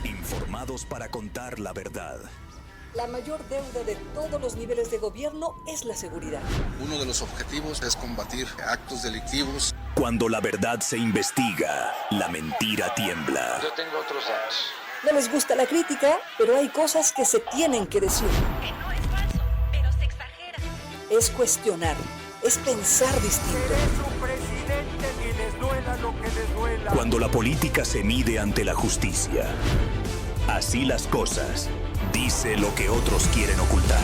Informados para contar la verdad. La mayor deuda de todos los niveles de gobierno es la seguridad. Uno de los objetivos es combatir actos delictivos. Cuando la verdad se investiga, la mentira tiembla. Yo tengo otros datos. No les gusta la crítica, pero hay cosas que se tienen que decir. Que no es falso, pero se exagera. Es cuestionar, es pensar distinto. Eres un presidente y les duela lo que les duela. Cuando la política se mide ante la justicia. Así las cosas. Dice lo que otros quieren ocultar.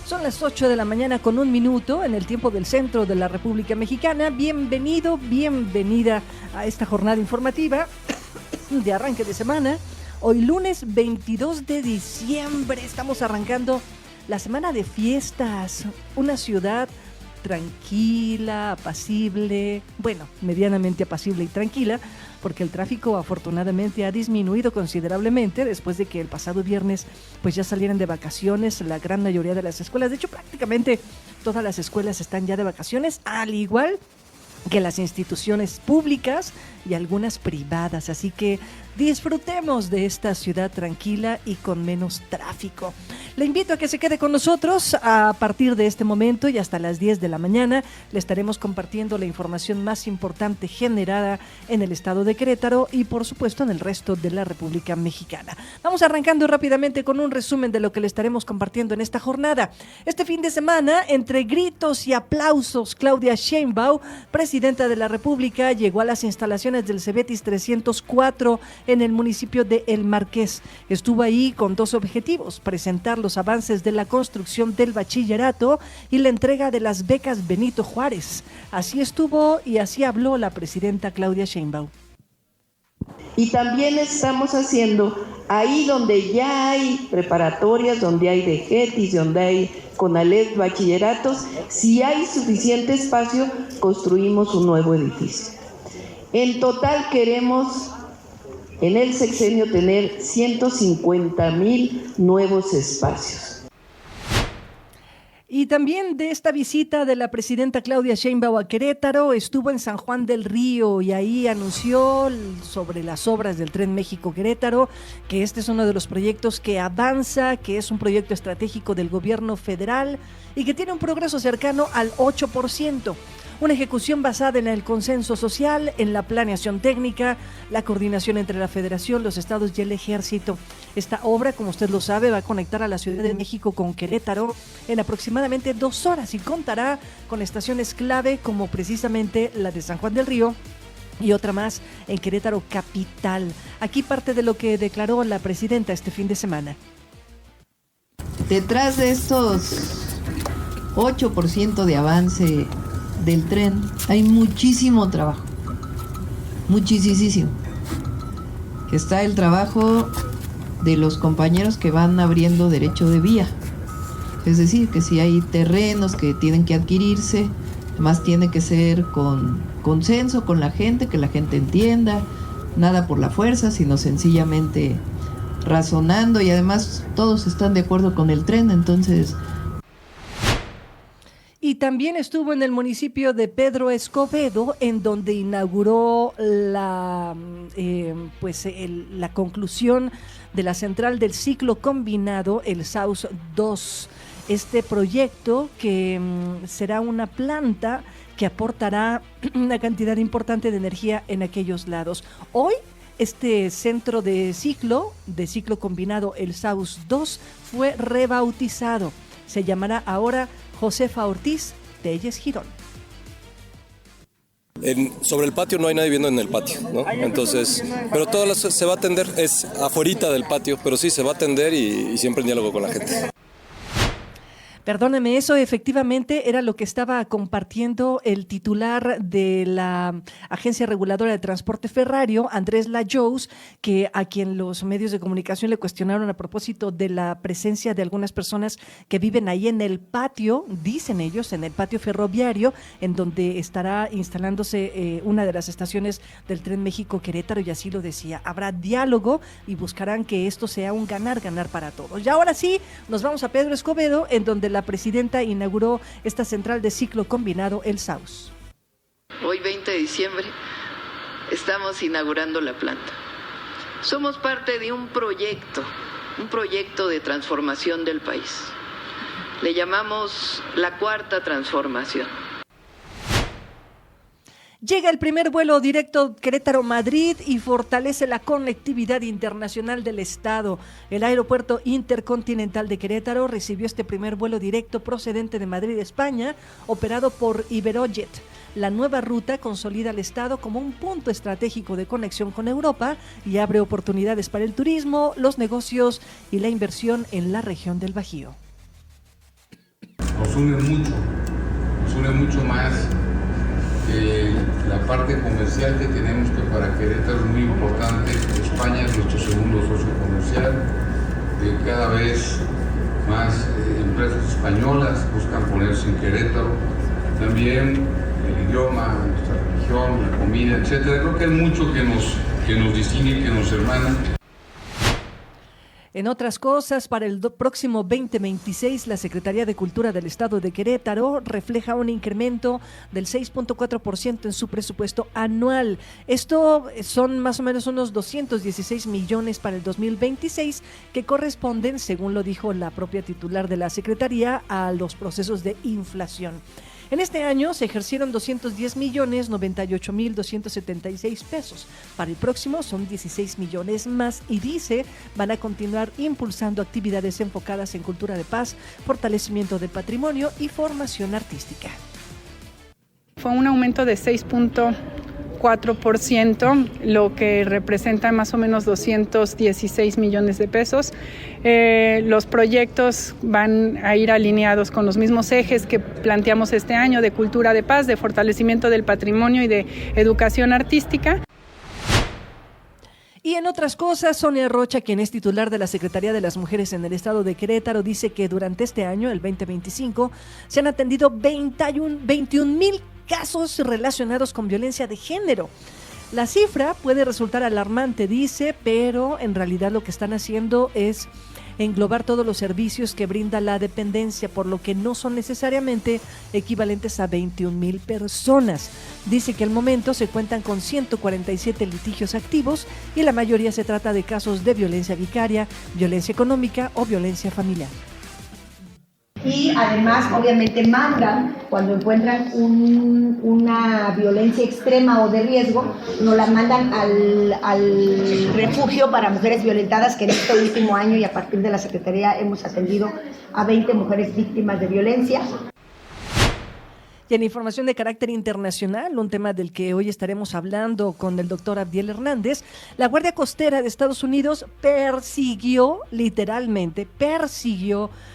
Son las 8 de la mañana con 1 minuto en el tiempo del centro de la República Mexicana. Bienvenido, bienvenida a esta jornada informativa de arranque de semana. Hoy lunes 22 de diciembre estamos arrancando la semana de fiestas. Una ciudad tranquila, apacible, bueno, medianamente apacible y tranquila, porque el tráfico afortunadamente ha disminuido considerablemente después de que el pasado viernes pues ya salieran de vacaciones la gran mayoría de las escuelas. De hecho, prácticamente todas las escuelas están ya de vacaciones, al igual que las instituciones públicas y algunas privadas, así que disfrutemos de esta ciudad tranquila y con menos tráfico. Le invito a que se quede con nosotros a partir de este momento y hasta las 10 de la mañana. Le estaremos compartiendo la información más importante generada en el estado de Querétaro y por supuesto en el resto de la República Mexicana. Vamos arrancando rápidamente con un resumen de lo que le estaremos compartiendo en esta jornada. Este fin de semana, entre gritos y aplausos, Claudia Sheinbaum, presidenta de la República, llegó a las instalaciones del Cebetis 304 en el municipio de El Marqués. Estuvo ahí con dos objetivos: presentar los avances de la construcción del bachillerato y la entrega de las becas Benito Juárez. Así estuvo y así habló la presidenta Claudia Sheinbaum. Y también estamos haciendo ahí donde ya hay preparatorias, donde hay DGETIS, donde hay CONALEP, bachilleratos, si hay suficiente espacio, construimos un nuevo edificio. En total queremos en el sexenio tener 150,000 nuevos espacios. Y también de esta visita de la presidenta Claudia Sheinbaum a Querétaro, estuvo en San Juan del Río y ahí anunció sobre las obras del Tren México-Querétaro, que este es uno de los proyectos que avanza, que es un proyecto estratégico del gobierno federal y que tiene un progreso cercano al 8%. Una ejecución basada en el consenso social, en la planeación técnica, la coordinación entre la Federación, los estados y el Ejército. Esta obra, como usted lo sabe, va a conectar a la Ciudad de México con Querétaro en aproximadamente 2 horas y contará con estaciones clave como precisamente la de San Juan del Río y otra más en Querétaro capital. Aquí parte de lo que declaró la presidenta este fin de semana. Detrás de estos 8% de avance del tren hay muchísimo trabajo, muchísimo. Está el trabajo de los compañeros que van abriendo derecho de vía, es decir, que si hay terrenos que tienen que adquirirse, además tiene que ser con consenso con la gente, que la gente entienda, nada por la fuerza, sino sencillamente razonando, y además todos están de acuerdo con el tren, entonces. Y también estuvo en el municipio de Pedro Escobedo, en donde inauguró la conclusión de la central del ciclo combinado, el SAUS 2. Este proyecto que será una planta que aportará una cantidad importante de energía en aquellos lados. Hoy, este centro de ciclo combinado, el SAUS 2, fue rebautizado. Se llamará ahora Josefa Ortiz Telles Girón. Sobre el patio no hay nadie viviendo en el patio, ¿no? Entonces, pero todo se va a atender, es afuerita del patio, pero sí se va a atender y siempre en diálogo con la gente. Perdóneme, eso efectivamente era lo que estaba compartiendo el titular de la Agencia Reguladora de Transporte Ferroviario, Andrés Lajous, que a quien los medios de comunicación le cuestionaron a propósito de la presencia de algunas personas que viven ahí en el patio, dicen ellos, en el patio ferroviario, en donde estará instalándose una de las estaciones del Tren México-Querétaro, y así lo decía. Habrá diálogo y buscarán que esto sea un ganar-ganar para todos. Y ahora sí, nos vamos a Pedro Escobedo, en donde la la presidenta inauguró esta central de ciclo combinado El Saus. Hoy 20 de diciembre estamos inaugurando la planta. Somos parte de un proyecto de transformación del país. Le llamamos la cuarta transformación. Llega el primer vuelo directo Querétaro-Madrid y fortalece la conectividad internacional del estado. El Aeropuerto Intercontinental de Querétaro recibió este primer vuelo directo procedente de Madrid, España, operado por Iberojet. La nueva ruta consolida al estado como un punto estratégico de conexión con Europa y abre oportunidades para el turismo, los negocios y la inversión en la región del Bajío. Nos une mucho más la parte comercial que tenemos, que para Querétaro es muy importante. España es nuestro segundo socio comercial. Cada vez más empresas españolas buscan ponerse en Querétaro. También el idioma, nuestra religión, la comida, etcétera. Creo que hay mucho que nos distingue, que nos hermana. En otras cosas, para el próximo 2026, la Secretaría de Cultura del Estado de Querétaro refleja un incremento del 6.4% en su presupuesto anual. Esto son más o menos unos 216 millones para el 2026, que corresponden, según lo dijo la propia titular de la Secretaría, a los procesos de inflación. En este año se ejercieron 210.098.276 pesos. Para el próximo son 16 millones más y dice van a continuar impulsando actividades enfocadas en cultura de paz, fortalecimiento del patrimonio y formación artística. Fue un aumento de 6.4%, lo que representa más o menos 216 millones de pesos. Los proyectos van a ir alineados con los mismos ejes que planteamos este año de cultura de paz, de fortalecimiento del patrimonio y de educación artística. Y en otras cosas, Sonia Rocha, quien es titular de la Secretaría de las Mujeres en el Estado de Querétaro, dice que durante este año, el 2025, se han atendido 21,000 casos relacionados con violencia de género. La cifra puede resultar alarmante, dice, pero en realidad lo que están haciendo es englobar todos los servicios que brinda la dependencia, por lo que no son necesariamente equivalentes a 21,000 personas. Dice que al momento se cuentan con 147 litigios activos y la mayoría se trata de casos de violencia vicaria, violencia económica o violencia familiar. Y además, obviamente, mandan, cuando encuentran una violencia extrema o de riesgo, nos la mandan al refugio para mujeres violentadas, que en este último año y a partir de la Secretaría hemos atendido a 20 mujeres víctimas de violencia. Y en información de carácter internacional, un tema del que hoy estaremos hablando con el doctor Abdiel Hernández, la Guardia Costera de Estados Unidos persiguió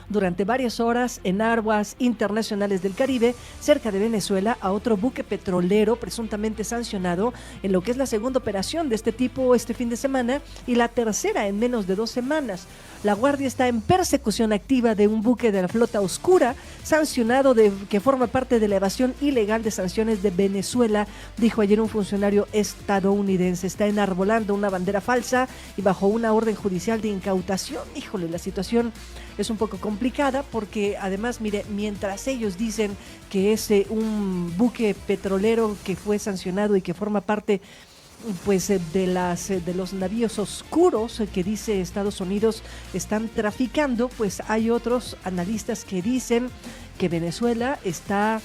durante varias horas en aguas internacionales del Caribe, cerca de Venezuela, a otro buque petrolero presuntamente sancionado en lo que es la segunda operación de este tipo este fin de semana y la tercera en menos de 2 semanas. La Guardia está en persecución activa de un buque de la flota oscura sancionado que forma parte de la evasión ilegal de sanciones de Venezuela, dijo ayer un funcionario estadounidense. Está enarbolando una bandera falsa y bajo una orden judicial de incautación. Híjole, la situación es un poco complicada porque además, mire, mientras ellos dicen que es un buque petrolero que fue sancionado y que forma parte pues de los navíos oscuros que dice Estados Unidos están traficando, pues hay otros analistas que dicen que Venezuela está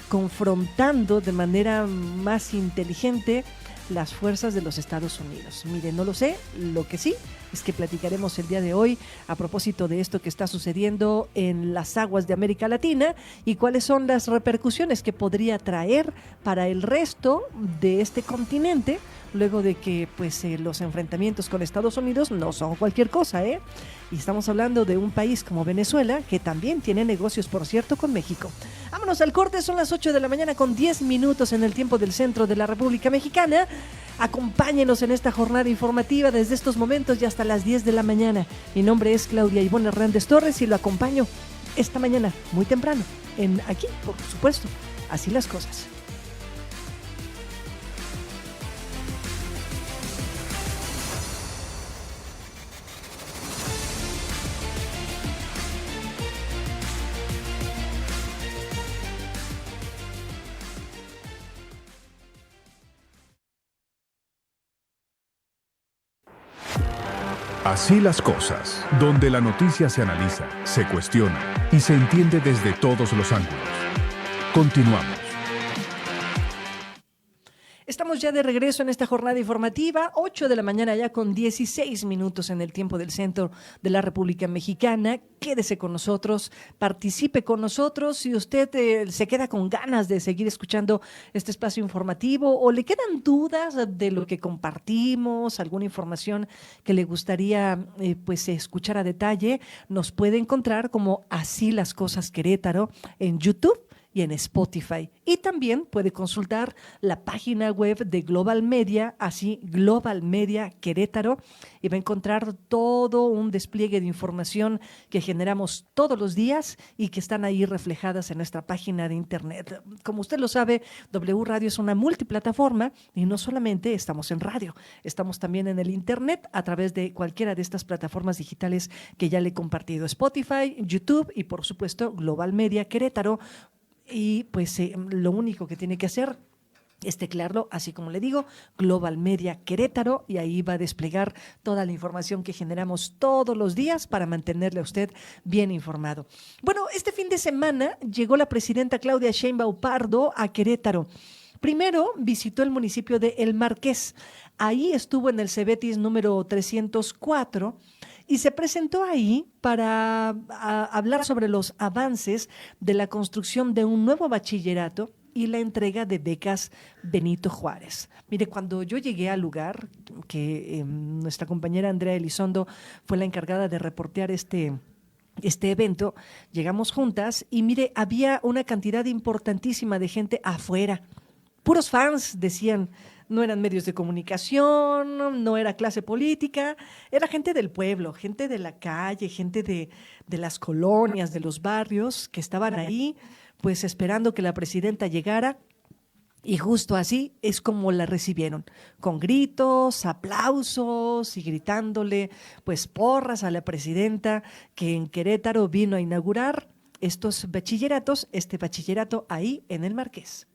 confrontando de manera más inteligente las fuerzas de los Estados Unidos. Mire, no lo sé, lo que sí es que platicaremos el día de hoy a propósito de esto que está sucediendo en las aguas de América Latina y cuáles son las repercusiones que podría traer para el resto de este continente, luego de que pues los enfrentamientos con Estados Unidos no son cualquier cosa, Y estamos hablando de un país como Venezuela, que también tiene negocios, por cierto, con México. Vámonos al corte, son las 8 de la mañana con 10 minutos en el tiempo del centro de la República Mexicana. Acompáñenos en esta jornada informativa desde estos momentos y hasta las 10 de la mañana. Mi nombre es Claudia Ivonne Hernández Torres y lo acompaño esta mañana muy temprano, aquí, por supuesto, Así las Cosas. Así las cosas, donde la noticia se analiza, se cuestiona y se entiende desde todos los ángulos. Continuamos. Estamos ya de regreso en esta jornada informativa, 8 de la mañana ya con 16 minutos en el tiempo del centro de la República Mexicana. Quédese con nosotros, participe con nosotros. Si usted se queda con ganas de seguir escuchando este espacio informativo o le quedan dudas de lo que compartimos, alguna información que le gustaría escuchar a detalle, nos puede encontrar como Así las Cosas Querétaro en YouTube y en Spotify. Y también puede consultar la página web de Global Media, así Global Media Querétaro, y va a encontrar todo un despliegue de información que generamos todos los días y que están ahí reflejadas en nuestra página de internet. Como usted lo sabe, W Radio es una multiplataforma y no solamente estamos en radio, estamos también en el internet a través de cualquiera de estas plataformas digitales que ya le he compartido: Spotify, YouTube y por supuesto Global Media Querétaro. Y lo único que tiene que hacer es teclearlo, así como le digo, Global Media Querétaro, y ahí va a desplegar toda la información que generamos todos los días para mantenerle a usted bien informado. Bueno, este fin de semana llegó la presidenta Claudia Sheinbaum Pardo a Querétaro. Primero visitó el municipio de El Marqués. Ahí estuvo en el Cebetis número 304 y se presentó ahí para hablar sobre los avances de la construcción de un nuevo bachillerato y la entrega de becas Benito Juárez. Mire, cuando yo llegué al lugar, que nuestra compañera Andrea Elizondo fue la encargada de reportear este evento, llegamos juntas y mire, había una cantidad importantísima de gente afuera. Puros fans, decían. No eran medios de comunicación, no era clase política, era gente del pueblo, gente de la calle, gente de las colonias, de los barrios que estaban ahí, pues esperando que la presidenta llegara. Y justo así es como la recibieron, con gritos, aplausos y gritándole pues porras a la presidenta que en Querétaro vino a inaugurar estos bachilleratos, este bachillerato ahí en El Marqués.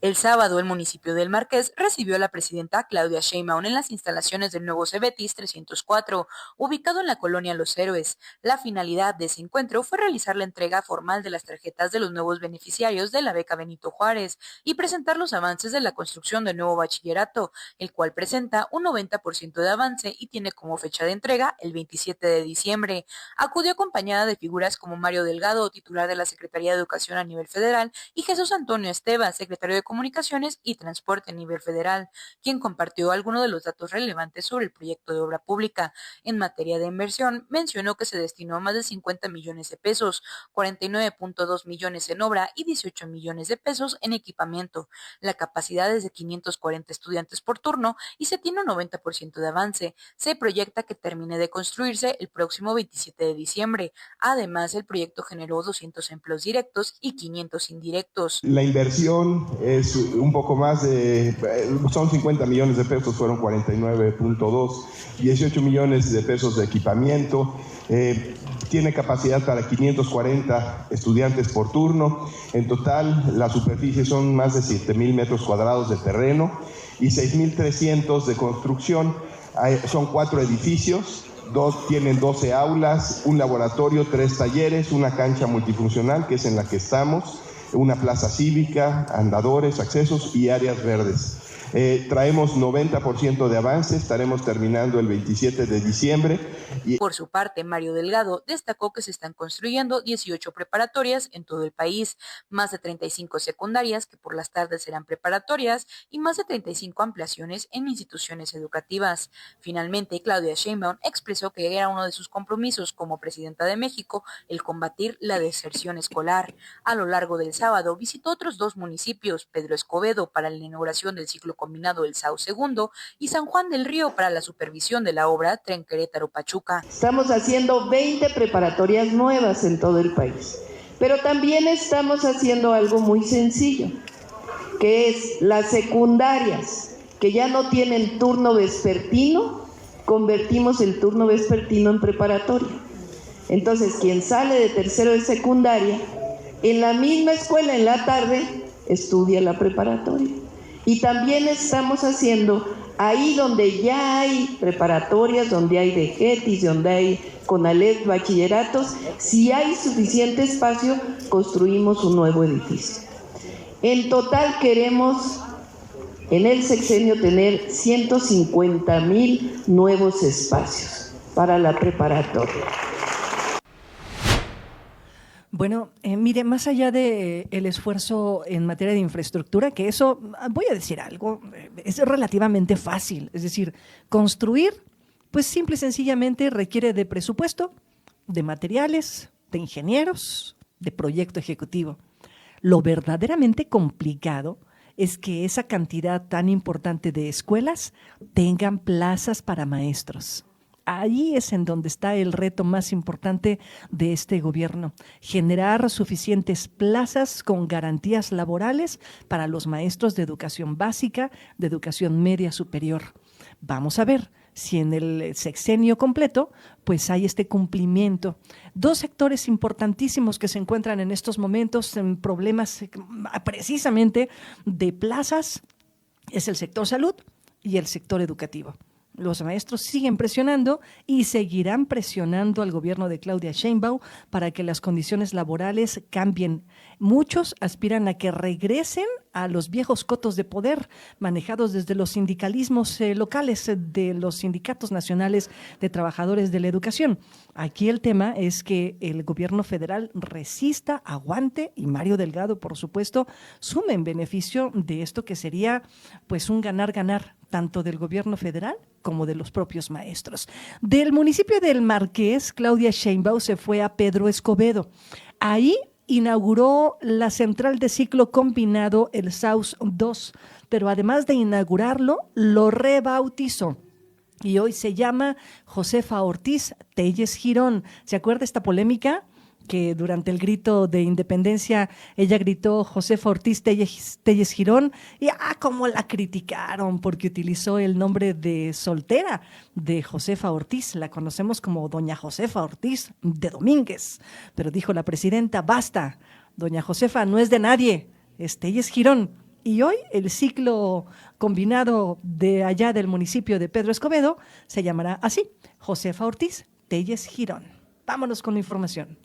El sábado, el municipio del Marqués recibió a la presidenta Claudia Sheinbaum en las instalaciones del nuevo Cebetis 304, ubicado en la colonia Los Héroes. La finalidad de ese encuentro fue realizar la entrega formal de las tarjetas de los nuevos beneficiarios de la beca Benito Juárez y presentar los avances de la construcción del nuevo bachillerato, el cual presenta un 90% de avance y tiene como fecha de entrega el 27 de diciembre. Acudió acompañada de figuras como Mario Delgado, titular de la Secretaría de Educación a nivel federal, y Jesús Antonio Esteva, secretario de Comunicaciones y Transporte a nivel federal, quien compartió algunos de los datos relevantes sobre el proyecto de obra pública. En materia de inversión, mencionó que se destinó más de 50 millones de pesos, 49.2 millones en obra y 18 millones de pesos en equipamiento. La capacidad es de 540 estudiantes por turno y se tiene un 90% de avance. Se proyecta que termine de construirse el próximo 27 de diciembre. Además, el proyecto generó 200 empleos directos y 500 indirectos. La inversión es un poco más de, son 50 millones de pesos, fueron 49.2, 18 millones de pesos de equipamiento, tiene capacidad para 540 estudiantes por turno. En total, la superficie son más de 7,000 metros cuadrados de terreno y 6,300 de construcción. Son 4 edificios. Tienen 12 aulas, un laboratorio, 3 talleres, una cancha multifuncional, que es en la que estamos, una plaza cívica, andadores, accesos y áreas verdes. Traemos 90% de avance, estaremos terminando el 27 de diciembre. Por su parte, Mario Delgado destacó que se están construyendo 18 preparatorias en todo el país, más de 35 secundarias que por las tardes serán preparatorias y más de 35 ampliaciones en instituciones educativas. Finalmente, Claudia Sheinbaum expresó que era uno de sus compromisos como presidenta de México el combatir la deserción escolar. A lo largo del sábado visitó otros 2 municipios, Pedro Escobedo para la inauguración del ciclo combinado El SAU II y San Juan del Río para la supervisión de la obra Tren Querétaro-Pachuca. Estamos haciendo 20 preparatorias nuevas en todo el país, pero también estamos haciendo algo muy sencillo, que es las secundarias, que ya no tienen turno vespertino, convertimos el turno vespertino en preparatoria. Entonces, quien sale de tercero de secundaria, en la misma escuela en la tarde, estudia la preparatoria. Y también estamos haciendo ahí donde ya hay preparatorias, donde hay DGETIS, donde hay CONALEP, bachilleratos, si hay suficiente espacio, construimos un nuevo edificio. En total queremos en el sexenio tener 150,000 nuevos espacios para la preparatoria. Bueno, mire, más allá de el esfuerzo en materia de infraestructura, que eso, voy a decir algo, es relativamente fácil. Es decir, construir, pues simple y sencillamente requiere de presupuesto, de materiales, de ingenieros, de proyecto ejecutivo. Lo verdaderamente complicado es que esa cantidad tan importante de escuelas tengan plazas para maestros. Ahí es en donde está el reto más importante de este gobierno, generar suficientes plazas con garantías laborales para los maestros de educación básica, de educación media superior. Vamos a ver si en el sexenio completo pues hay este cumplimiento. Dos sectores importantísimos que se encuentran en estos momentos en problemas precisamente de plazas es el sector salud y el sector educativo. Los maestros siguen presionando y seguirán presionando al gobierno de Claudia Sheinbaum para que las condiciones laborales cambien. Muchos aspiran a que regresen a los viejos cotos de poder manejados desde los sindicalismos locales de los sindicatos nacionales de trabajadores de la educación. Aquí el tema es que el gobierno federal resista, aguante y Mario Delgado, por supuesto, sume en beneficio de esto que sería pues un ganar-ganar tanto del gobierno federal como de los propios maestros. Del municipio del Marqués, Claudia Sheinbaum se fue a Pedro Escobedo. Ahí inauguró la central de ciclo combinado, el SAUS 2, pero además de inaugurarlo, lo rebautizó. Y hoy se llama Josefa Ortiz Telles Girón. ¿Se acuerda esta polémica? Que durante el grito de independencia ella gritó Josefa Ortiz Telles Girón y cómo la criticaron porque utilizó el nombre de soltera de Josefa Ortiz. La conocemos como doña Josefa Ortiz de Domínguez, pero dijo la presidenta, basta, doña Josefa no es de nadie, es Telles Girón. Y hoy el ciclo combinado de allá del municipio de Pedro Escobedo se llamará así, Josefa Ortiz Telles Girón. Vámonos con la información.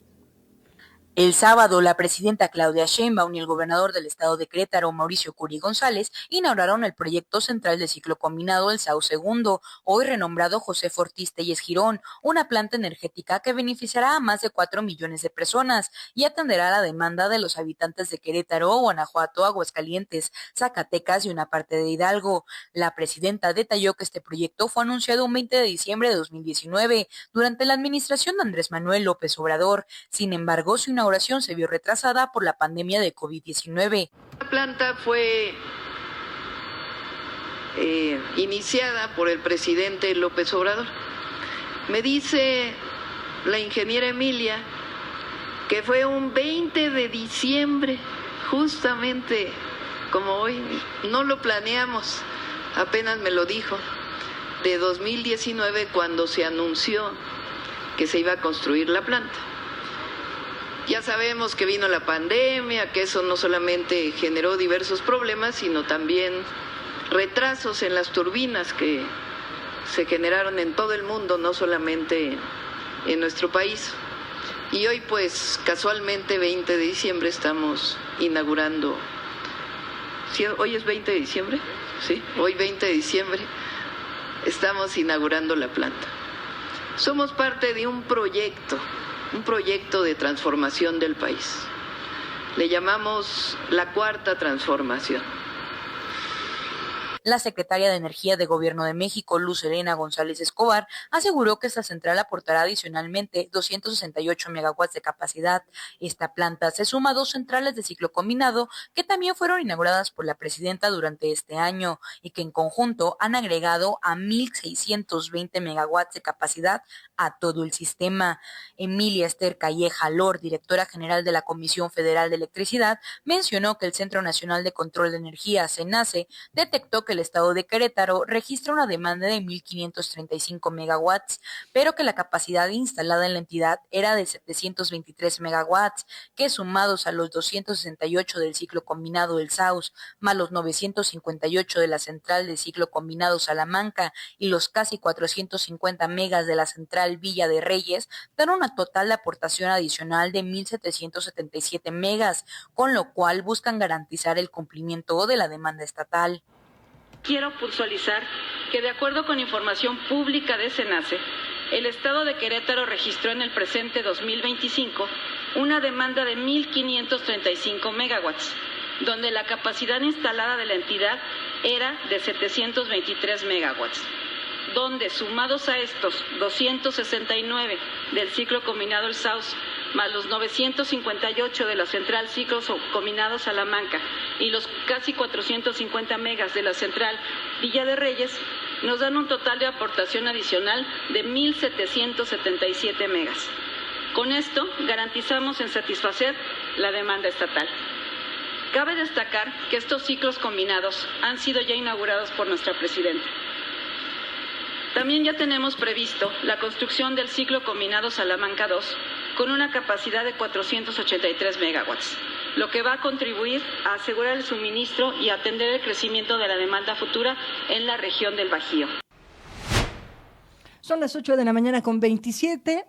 El sábado, la presidenta Claudia Sheinbaum y el gobernador del estado de Querétaro, Mauricio Curi González, inauguraron el proyecto central de ciclo combinado El SAUS II, hoy renombrado Josefa Ortiz Telles Girón, una planta energética que beneficiará a más de 4 millones de personas y atenderá la demanda de los habitantes de Querétaro, Guanajuato, Aguascalientes, Zacatecas y una parte de Hidalgo. La presidenta detalló que este proyecto fue anunciado un 20 de diciembre de 2019 durante la administración de Andrés Manuel López Obrador. Sin embargo, su inauguración se vio retrasada por la pandemia de COVID-19. La planta fue iniciada por el presidente López Obrador. Me dice la ingeniera Emilia que fue un 20 de diciembre, justamente como hoy, no lo planeamos, apenas me lo dijo, de 2019 cuando se anunció que se iba a construir la planta. Ya sabemos que vino la pandemia, que eso no solamente generó diversos problemas, sino también retrasos en las turbinas que se generaron en todo el mundo, no solamente en nuestro país. Y hoy, pues, casualmente, 20 de diciembre, estamos inaugurando. ¿Sí? ¿Hoy es 20 de diciembre? Sí, hoy 20 de diciembre estamos inaugurando la planta. Somos parte de un proyecto de transformación del país. Le llamamos la Cuarta Transformación. La secretaria de Energía de Gobierno de México, Luz Helena González Escobar, aseguró que esta central aportará adicionalmente 268 megawatts de capacidad. Esta planta se suma a 2 centrales de ciclo combinado que también fueron inauguradas por la presidenta durante este año y que en conjunto han agregado a 1,620 megawatts de capacidad a todo el sistema. Emilia Esther Calleja Lor, directora general de la Comisión Federal de Electricidad, mencionó que el Centro Nacional de Control de Energía, CENACE, detectó que el estado de Querétaro registra una demanda de 1.535 megawatts, pero que la capacidad instalada en la entidad era de 723 megawatts, que sumados a los 268 del ciclo combinado del SAUS, más los 958 de la central de ciclo combinado Salamanca y los casi 450 megas de la central Villa de Reyes, dan una total de aportación adicional de 1.777 megas, con lo cual buscan garantizar el cumplimiento de la demanda estatal. Quiero puntualizar que de acuerdo con información pública de CENACE, el estado de Querétaro registró en el presente 2025 una demanda de 1.535 megawatts, donde la capacidad instalada de la entidad era de 723 megawatts, donde sumados a estos 269 del ciclo combinado el SAUS, más los 958 de la central ciclo combinado Salamanca y los casi 450 megas de la central Villa de Reyes, nos dan un total de aportación adicional de 1.777 megas. Con esto garantizamos en satisfacer la demanda estatal. Cabe destacar que estos ciclos combinados han sido ya inaugurados por nuestra presidenta. También ya tenemos previsto la construcción del ciclo combinado Salamanca 2 con una capacidad de 483 megawatts, lo que va a contribuir a asegurar el suministro y atender el crecimiento de la demanda futura en la región del Bajío. Son las 8 de la mañana con 27.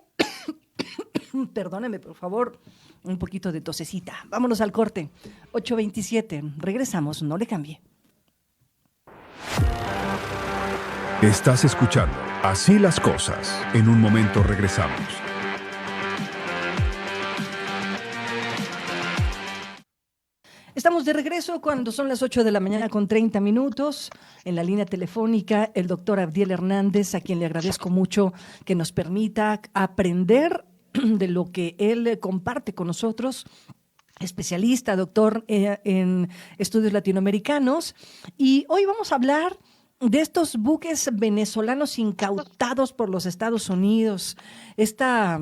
Perdóneme, por favor, un poquito de tosecita. Vámonos al corte. 8:27. Regresamos, no le cambie. Estás escuchando Así las cosas. En un momento regresamos. Estamos de regreso cuando son las 8 de la mañana con 30 minutos. En la línea telefónica, el doctor Abdiel Hernández, a quien le agradezco mucho que nos permita aprender de lo que él comparte con nosotros. Especialista, doctor en estudios latinoamericanos. Y hoy vamos a hablar de estos buques venezolanos incautados por los Estados Unidos. Esta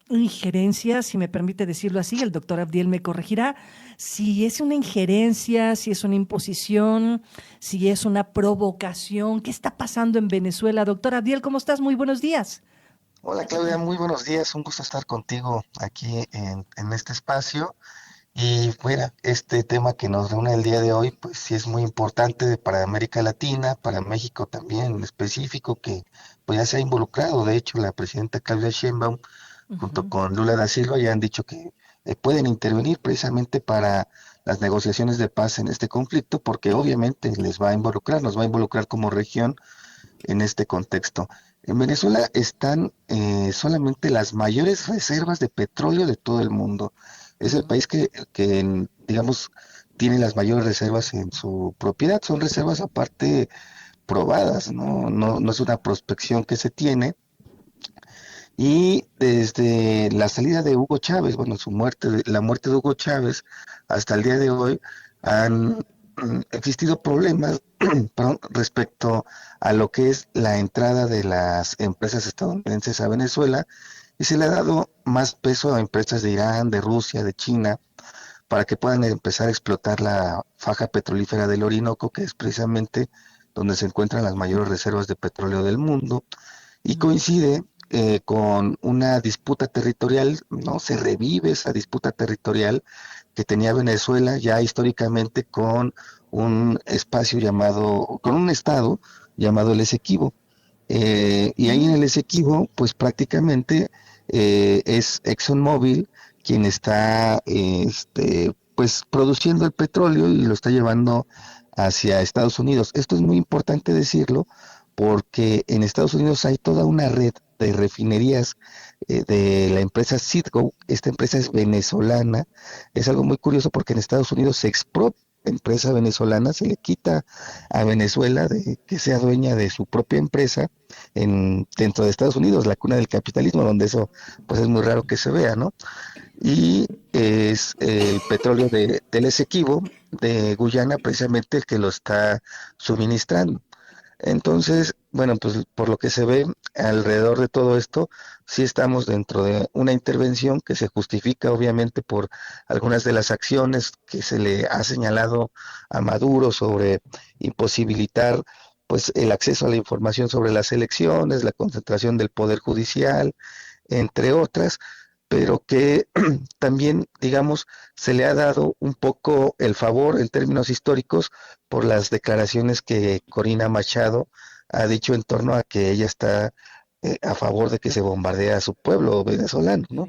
injerencia, si me permite decirlo así, el doctor Abdiel me corregirá, si es una injerencia, si es una imposición, si es una provocación. ¿Qué está pasando en Venezuela? Doctor Abdiel, ¿cómo estás? Muy buenos días. Hola Claudia, muy buenos días, un gusto estar contigo aquí en este espacio. Y bueno, este tema que nos reúne el día de hoy, pues sí es muy importante para América Latina, para México también en específico, que pues ya se ha involucrado. De hecho, la presidenta Claudia Sheinbaum, junto con Lula da Silva, ya han dicho que pueden intervenir precisamente para las negociaciones de paz en este conflicto, porque obviamente les va a involucrar, nos va a involucrar como región en este contexto. En Venezuela están solamente las mayores reservas de petróleo de todo el mundo. Es el país que digamos, tiene las mayores reservas en su propiedad. Son reservas aparte probadas, no es una prospección que se tiene. Y desde la salida de Hugo Chávez, bueno, la muerte de Hugo Chávez, hasta el día de hoy, han existido problemas respecto a lo que es la entrada de las empresas estadounidenses a Venezuela, y se le ha dado más peso a empresas de Irán, de Rusia, de China, para que puedan empezar a explotar la faja petrolífera del Orinoco, que es precisamente donde se encuentran las mayores reservas de petróleo del mundo, y coincide con una disputa territorial, ¿no? Se revive esa disputa territorial que tenía Venezuela ya históricamente con un con un estado llamado el Esequibo. Y ahí en el Esequibo, pues prácticamente es ExxonMobil quien está pues produciendo el petróleo y lo está llevando hacia Estados Unidos. Esto es muy importante decirlo porque en Estados Unidos hay toda una red de refinerías de la empresa Citgo. Esta empresa es venezolana. Es algo muy curioso porque en Estados Unidos se expropia empresa venezolana, se le quita a Venezuela de que sea dueña de su propia empresa dentro de Estados Unidos, la cuna del capitalismo, donde eso pues es muy raro que se vea, ¿no? Y es el petróleo del Esequibo de Guyana precisamente el que lo está suministrando. Entonces, bueno, pues por lo que se ve alrededor de todo esto, sí estamos dentro de una intervención que se justifica obviamente por algunas de las acciones que se le ha señalado a Maduro sobre imposibilitar pues el acceso a la información sobre las elecciones, la concentración del poder judicial, entre otras, pero que también, digamos, se le ha dado un poco el favor en términos históricos por las declaraciones que Corina Machado ha dicho en torno a que ella está a favor de que se bombardee a su pueblo venezolano, ¿no?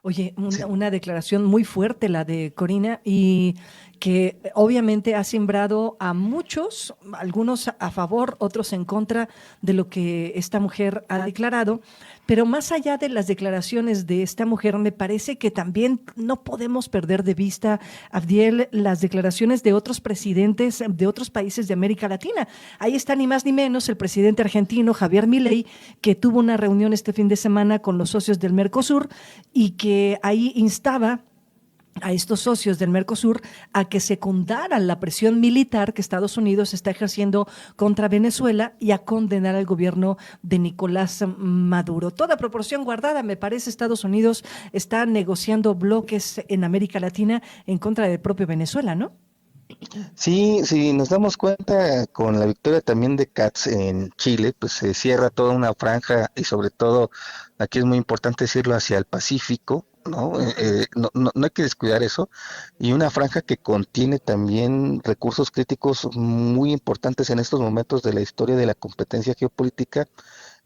Oye, una declaración muy fuerte la de Corina y que obviamente ha sembrado a muchos, algunos a favor, otros en contra de lo que esta mujer ha declarado, pero más allá de las declaraciones de esta mujer, me parece que también no podemos perder de vista, Abdiel, las declaraciones de otros presidentes de otros países de América Latina. Ahí está ni más ni menos el presidente argentino Javier Milei, que tuvo una reunión este fin de semana con los socios del Mercosur y que ahí instaba a estos socios del Mercosur a que secundaran la presión militar que Estados Unidos está ejerciendo contra Venezuela y a condenar al gobierno de Nicolás Maduro. Toda proporción guardada, me parece, Estados Unidos está negociando bloques en América Latina en contra del propio Venezuela, ¿no? Sí, si nos damos cuenta con la victoria también de Katz en Chile, pues se cierra toda una franja y sobre todo, aquí es muy importante decirlo, hacia el Pacífico, ¿no? No hay que descuidar eso, y una franja que contiene también recursos críticos muy importantes en estos momentos de la historia de la competencia geopolítica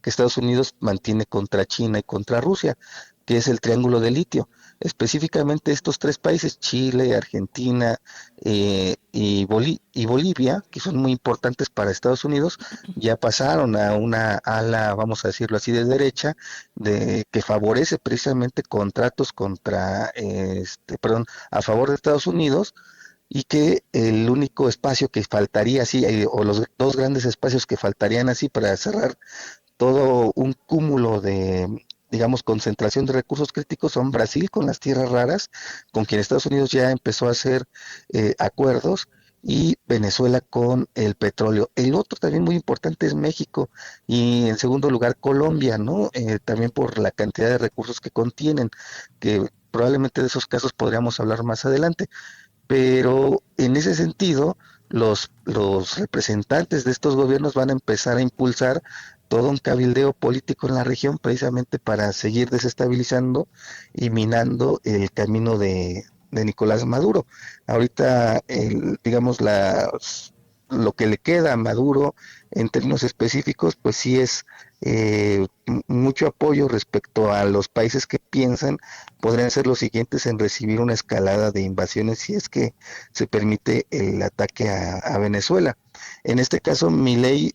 que Estados Unidos mantiene contra China y contra Rusia, que es el triángulo de litio. Específicamente estos tres países, Chile, Argentina y Bolivia, que son muy importantes para Estados Unidos, ya pasaron a una ala, vamos a decirlo así, de derecha, que favorece precisamente contratos a favor de Estados Unidos, y que el único espacio que faltaría así, o los dos grandes espacios que faltarían así para cerrar todo un cúmulo de, digamos, concentración de recursos críticos son Brasil con las tierras raras, con quien Estados Unidos ya empezó a hacer acuerdos, y Venezuela con el petróleo. El otro también muy importante es México, y en segundo lugar Colombia, ¿no? También por la cantidad de recursos que contienen, que probablemente de esos casos podríamos hablar más adelante. Pero en ese sentido, los representantes de estos gobiernos van a empezar a impulsar todo un cabildeo político en la región precisamente para seguir desestabilizando y minando el camino de Nicolás Maduro. Ahorita, digamos, lo que le queda a Maduro en términos específicos, pues sí es mucho apoyo respecto a los países que piensan podrían ser los siguientes en recibir una escalada de invasiones si es que se permite el ataque a Venezuela. En este caso, Milei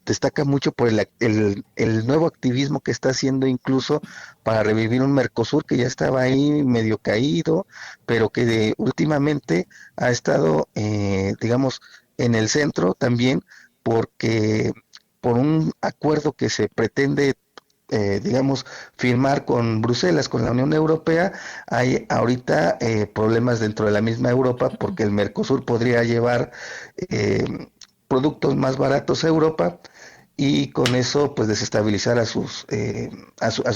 destaca mucho por el nuevo activismo que está haciendo, incluso para revivir un Mercosur que ya estaba ahí medio caído, pero que últimamente ha estado, digamos, en el centro también, porque por un acuerdo que se pretende, digamos, firmar con Bruselas, con la Unión Europea, hay ahorita problemas dentro de la misma Europa, porque el Mercosur podría llevar productos más baratos a Europa, y con eso pues desestabilizar a su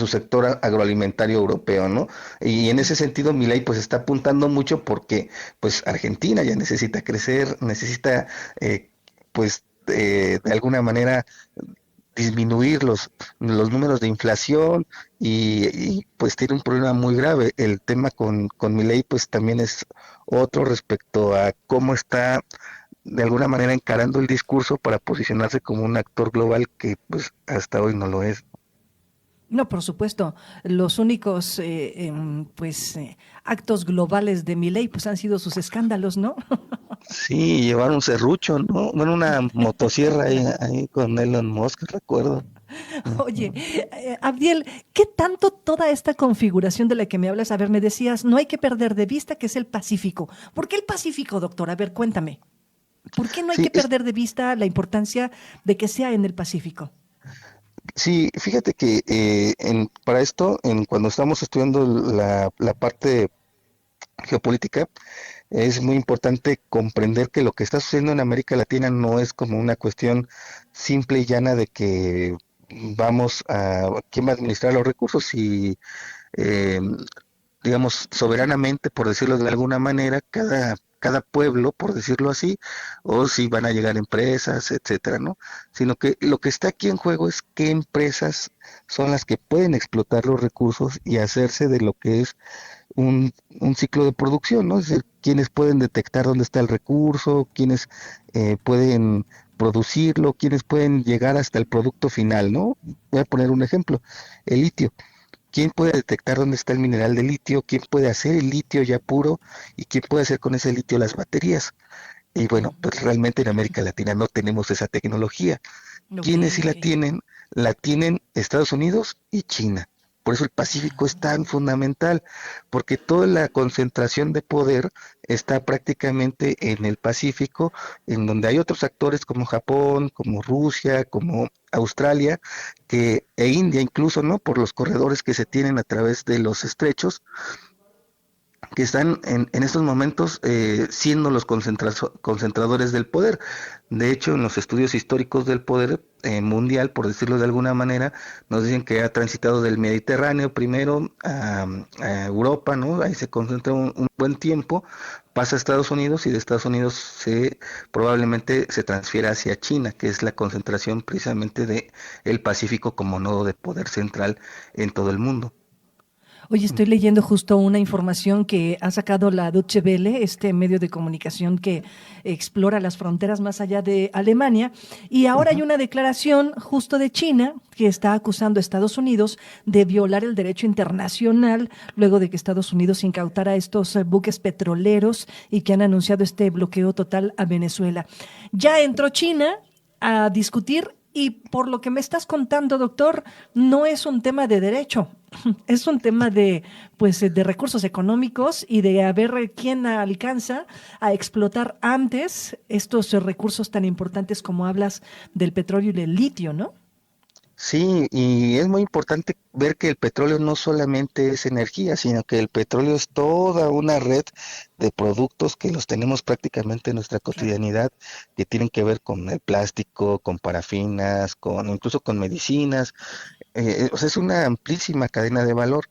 sector agroalimentario europeo, ¿no? Y en ese sentido Milei pues está apuntando mucho porque pues Argentina ya necesita crecer, necesita de alguna manera disminuir los números de inflación, y pues tiene un problema muy grave. El tema con Milei pues también es otro respecto a cómo está de alguna manera encarando el discurso para posicionarse como un actor global que pues hasta hoy no lo es. No, por supuesto. Los únicos actos globales de Milei pues han sido sus escándalos, ¿no? Sí, llevar un serrucho, ¿no? Bueno, una motosierra ahí con Elon Musk, recuerdo. Oye, Abdiel, ¿qué tanto toda esta configuración de la que me hablas? A ver, me decías, no hay que perder de vista que es el Pacífico. ¿Por qué el Pacífico, doctor? A ver, cuéntame. ¿Por qué no hay que perder de vista la importancia de que sea en el Pacífico? Sí, fíjate que para esto, cuando estamos estudiando la parte geopolítica, es muy importante comprender que lo que está sucediendo en América Latina no es como una cuestión simple y llana de que vamos a quién va a administrar los recursos y digamos soberanamente, por decirlo de alguna manera, cada pueblo, por decirlo así, o si van a llegar empresas, etcétera, ¿no? Sino que lo que está aquí en juego es qué empresas son las que pueden explotar los recursos y hacerse de lo que es un ciclo de producción, ¿no? Es decir, quienes pueden detectar dónde está el recurso, quienes pueden producirlo, quienes pueden llegar hasta el producto final, ¿no? Voy a poner un ejemplo, el litio. ¿Quién puede detectar dónde está el mineral de litio? ¿Quién puede hacer el litio ya puro? ¿Y quién puede hacer con ese litio las baterías? Y bueno, pues realmente en América Latina no tenemos esa tecnología. ¿Quiénes sí la tienen? La tienen Estados Unidos y China. Por eso el Pacífico es tan fundamental, porque toda la concentración de poder está prácticamente en el Pacífico, en donde hay otros actores como Japón, como Rusia, como Australia, e India incluso, ¿no? Por los corredores que se tienen a través de los estrechos, que están en estos momentos siendo los concentradores del poder. De hecho, en los estudios históricos del poder mundial, por decirlo de alguna manera, nos dicen que ha transitado del Mediterráneo primero a Europa, ¿no? Ahí se concentra un buen tiempo, pasa a Estados Unidos y de Estados Unidos probablemente se transfiere hacia China, que es la concentración precisamente de el Pacífico como nodo de poder central en todo el mundo. Oye, estoy leyendo justo una información que ha sacado la Deutsche Welle, este medio de comunicación que explora las fronteras más allá de Alemania, y ahora hay una declaración justo de China que está acusando a Estados Unidos de violar el derecho internacional luego de que Estados Unidos incautara estos buques petroleros y que han anunciado este bloqueo total a Venezuela. Ya entró China a discutir. Y por lo que me estás contando, doctor, no es un tema de derecho, es un tema de recursos económicos y de a ver quién alcanza a explotar antes estos recursos tan importantes como hablas del petróleo y del litio, ¿no? Sí, y es muy importante ver que el petróleo no solamente es energía, sino que el petróleo es toda una red de productos que los tenemos prácticamente en nuestra cotidianidad, que tienen que ver con el plástico, con parafinas, incluso con medicinas. O sea, es una amplísima cadena de valor.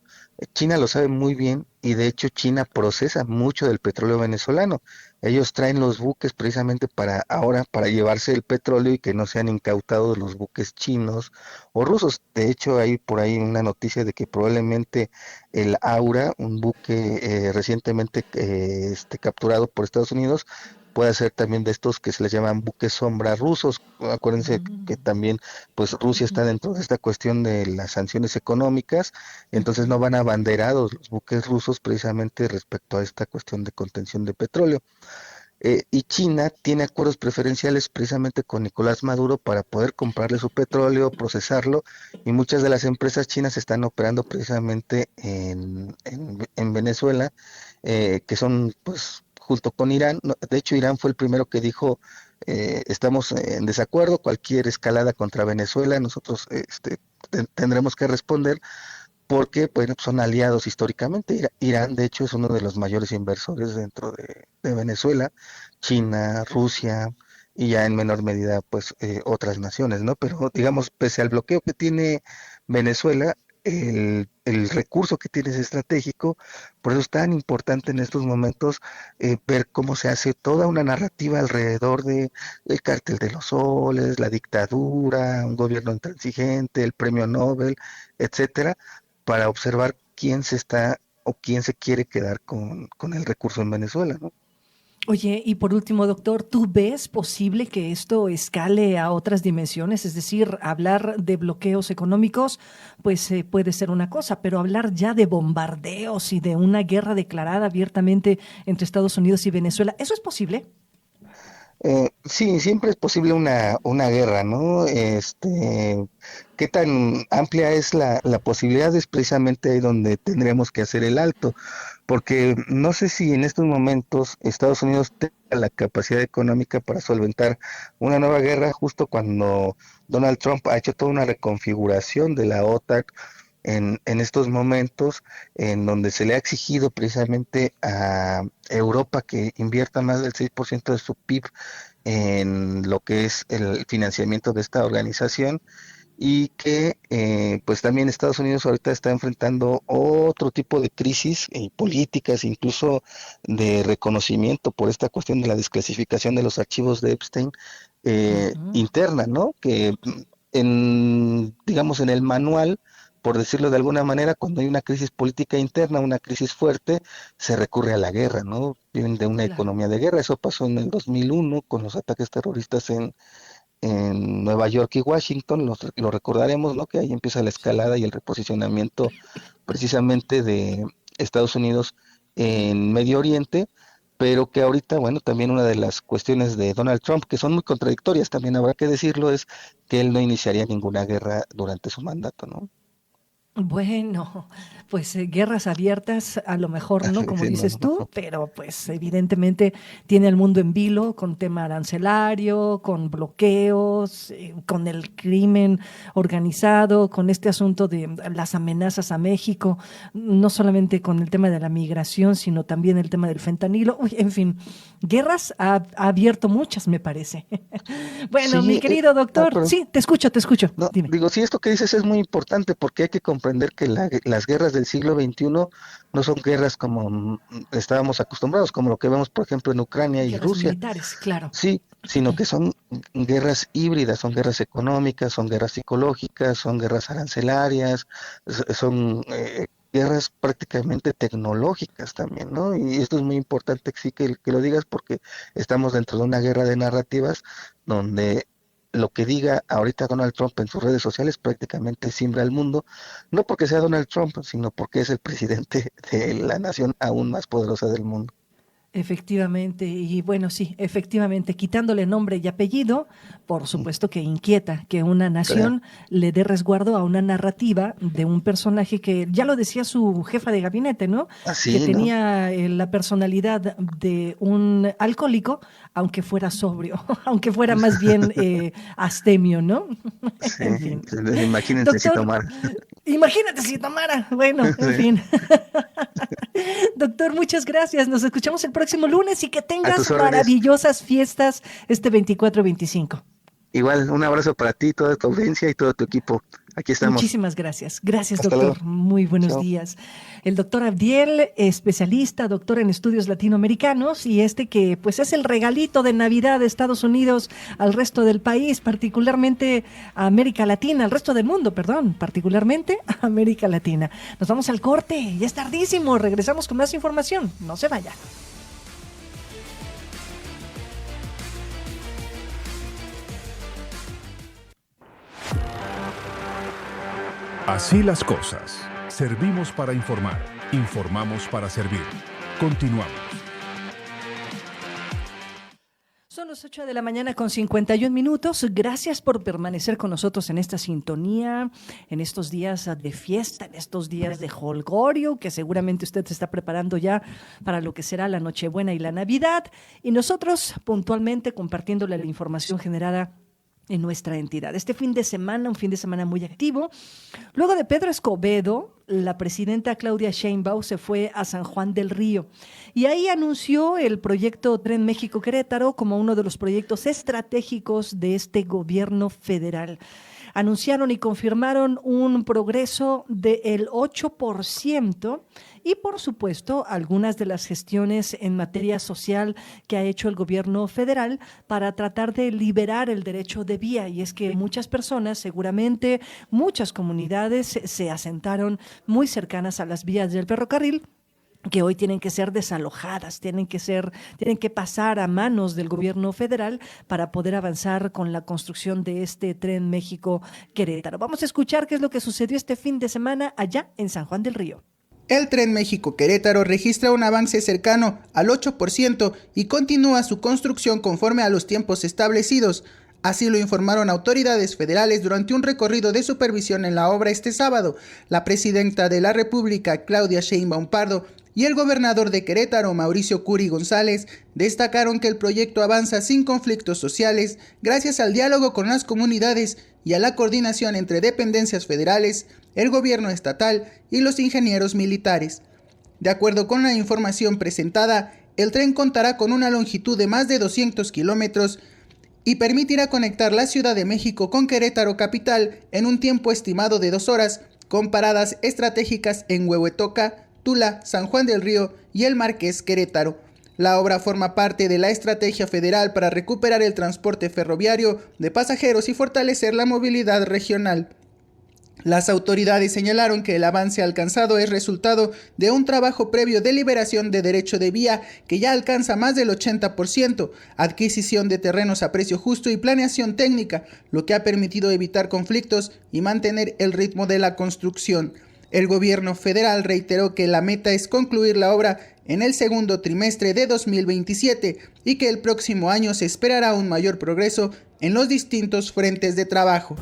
China lo sabe muy bien y de hecho China procesa mucho del petróleo venezolano. Ellos traen los buques precisamente para llevarse el petróleo y que no sean incautados los buques chinos o rusos. De hecho, hay por ahí una noticia de que probablemente el Aura, un buque recientemente capturado por Estados Unidos, puede ser también de estos que se les llaman buques sombra rusos. Acuérdense que también pues Rusia está dentro de esta cuestión de las sanciones económicas, entonces no van abanderados los buques rusos precisamente respecto a esta cuestión de contención de petróleo. Y China tiene acuerdos preferenciales precisamente con Nicolás Maduro para poder comprarle su petróleo, procesarlo, y muchas de las empresas chinas están operando precisamente en Venezuela, que son pues junto con Irán. De hecho, Irán fue el primero que dijo, estamos en desacuerdo, cualquier escalada contra Venezuela, nosotros tendremos que responder, porque bueno, son aliados históricamente. Irán, de hecho, es uno de los mayores inversores dentro de Venezuela, China, Rusia, y ya en menor medida, pues, otras naciones, ¿no? Pero, digamos, pese al bloqueo que tiene Venezuela, el recurso que tiene es estratégico. Por eso es tan importante en estos momentos ver cómo se hace toda una narrativa alrededor de el cártel de los soles, la dictadura, un gobierno intransigente, el premio Nobel, etcétera, para observar quién se quiere quedar con el recurso en Venezuela, ¿no? Oye, y por último, doctor, ¿tú ves posible que esto escale a otras dimensiones? Es decir, hablar de bloqueos económicos, pues puede ser una cosa, pero hablar ya de bombardeos y de una guerra declarada abiertamente entre Estados Unidos y Venezuela, ¿eso es posible? Sí, siempre es posible una guerra, ¿no? Qué tan amplia es la posibilidad, es precisamente ahí donde tendríamos que hacer el alto, porque no sé si en estos momentos Estados Unidos tenga la capacidad económica para solventar una nueva guerra justo cuando Donald Trump ha hecho toda una reconfiguración de la OTAN en estos momentos, en donde se le ha exigido precisamente a Europa que invierta más del 6% de su PIB en lo que es el financiamiento de esta organización, y que pues también Estados Unidos ahorita está enfrentando otro tipo de crisis políticas, incluso de reconocimiento por esta cuestión de la desclasificación de los archivos de Epstein interna, ¿no? Que digamos en el manual, por decirlo de alguna manera, cuando hay una crisis política interna, una crisis fuerte, se recurre a la guerra, ¿no? Vienen de una economía de guerra. Eso pasó en el 2001 con los ataques terroristas en Nueva York y Washington, lo recordaremos, ¿no? Que ahí empieza la escalada y el reposicionamiento precisamente de Estados Unidos en Medio Oriente, pero que ahorita, bueno, también una de las cuestiones de Donald Trump, que son muy contradictorias, también habrá que decirlo, es que él no iniciaría ninguna guerra durante su mandato, ¿no? Bueno, pues guerras abiertas a lo mejor no, como dices tú, pero pues evidentemente tiene al mundo en vilo con tema arancelario, con bloqueos, con el crimen organizado, con este asunto de las amenazas a México, no solamente con el tema de la migración, sino también el tema del fentanilo. Uy, en fin, guerras ha abierto muchas, me parece. Bueno, sí, mi querido doctor, sí, te escucho. No, dime. Digo, sí, esto que dices es muy importante porque hay que comprender que las guerras del siglo XXI no son guerras como estábamos acostumbrados, como lo que vemos, por ejemplo, en Ucrania y guerras Rusia. Militares, claro. Sí, sino que son guerras híbridas, son guerras económicas, son guerras psicológicas, son guerras arancelarias, son guerras prácticamente tecnológicas también, ¿no? Y esto es muy importante sí que lo digas porque estamos dentro de una guerra de narrativas donde lo que diga ahorita Donald Trump en sus redes sociales prácticamente simbra al mundo, no porque sea Donald Trump, sino porque es el presidente de la nación aún más poderosa del mundo. Efectivamente, y bueno, sí, efectivamente, quitándole nombre y apellido, por supuesto que inquieta que una nación le dé resguardo a una narrativa de un personaje que, ya lo decía su jefa de gabinete, ¿no? Así, que ¿no? tenía la personalidad de un alcohólico, aunque fuera sobrio, aunque fuera más bien astemio, ¿no? Sí, En fin. imagínense Doctor, si tomara. Imagínate si tomara. Bueno, en fin. Doctor, muchas gracias. Nos escuchamos el próximo lunes y que tengas maravillosas fiestas este 24-25. Igual, un abrazo para ti, toda tu audiencia y todo tu equipo. Aquí estamos. Muchísimas gracias. Gracias, Hasta doctor. luego. Muy buenos Chao. días. El doctor Abdiel, especialista, doctor en estudios latinoamericanos, y que pues es el regalito de Navidad de Estados Unidos al resto del país, particularmente a América Latina, al resto del mundo, perdón, particularmente a América Latina. Nos vamos al corte, ya es tardísimo, regresamos con más información. No se vaya. Así las cosas. Servimos para informar. Informamos para servir. Continuamos. Son las 8 de la mañana con 51 minutos. Gracias por permanecer con nosotros en esta sintonía, en estos días de fiesta, en estos días de jolgorio, que seguramente usted se está preparando ya para lo que será la Nochebuena y la Navidad. Y nosotros puntualmente compartiéndole la información generada en nuestra entidad. Este fin de semana, un fin de semana muy activo. Luego de Pedro Escobedo, la presidenta Claudia Sheinbaum se fue a San Juan del Río y ahí anunció el proyecto Tren México-Querétaro como uno de los proyectos estratégicos de este gobierno federal. Anunciaron y confirmaron un progreso del 8% y, por supuesto, algunas de las gestiones en materia social que ha hecho el gobierno federal para tratar de liberar el derecho de vía. Y es que muchas personas, seguramente muchas comunidades, se asentaron muy cercanas a las vías del ferrocarril, que hoy tienen que ser desalojadas, tienen que pasar a manos del gobierno federal para poder avanzar con la construcción de este Tren México-Querétaro. Vamos a escuchar qué es lo que sucedió este fin de semana allá en San Juan del Río. El Tren México-Querétaro registra un avance cercano al 8% y continúa su construcción conforme a los tiempos establecidos. Así lo informaron autoridades federales durante un recorrido de supervisión en la obra este sábado. La presidenta de la República, Claudia Sheinbaum Pardo, y el gobernador de Querétaro, Mauricio Curi González, destacaron que el proyecto avanza sin conflictos sociales gracias al diálogo con las comunidades y a la coordinación entre dependencias federales, el gobierno estatal y los ingenieros militares. De acuerdo con la información presentada, el tren contará con una longitud de más de 200 kilómetros, y permitirá conectar la Ciudad de México con Querétaro capital en un tiempo estimado de 2 horas, con paradas estratégicas en Huehuetoca, Tula, San Juan del Río y el Marqués Querétaro. La obra forma parte de la estrategia federal para recuperar el transporte ferroviario de pasajeros y fortalecer la movilidad regional. Las autoridades señalaron que el avance alcanzado es resultado de un trabajo previo de liberación de derecho de vía que ya alcanza más del 80%, adquisición de terrenos a precio justo y planeación técnica, lo que ha permitido evitar conflictos y mantener el ritmo de la construcción. El gobierno federal reiteró que la meta es concluir la obra en el segundo trimestre de 2027 y que el próximo año se esperará un mayor progreso en los distintos frentes de trabajo.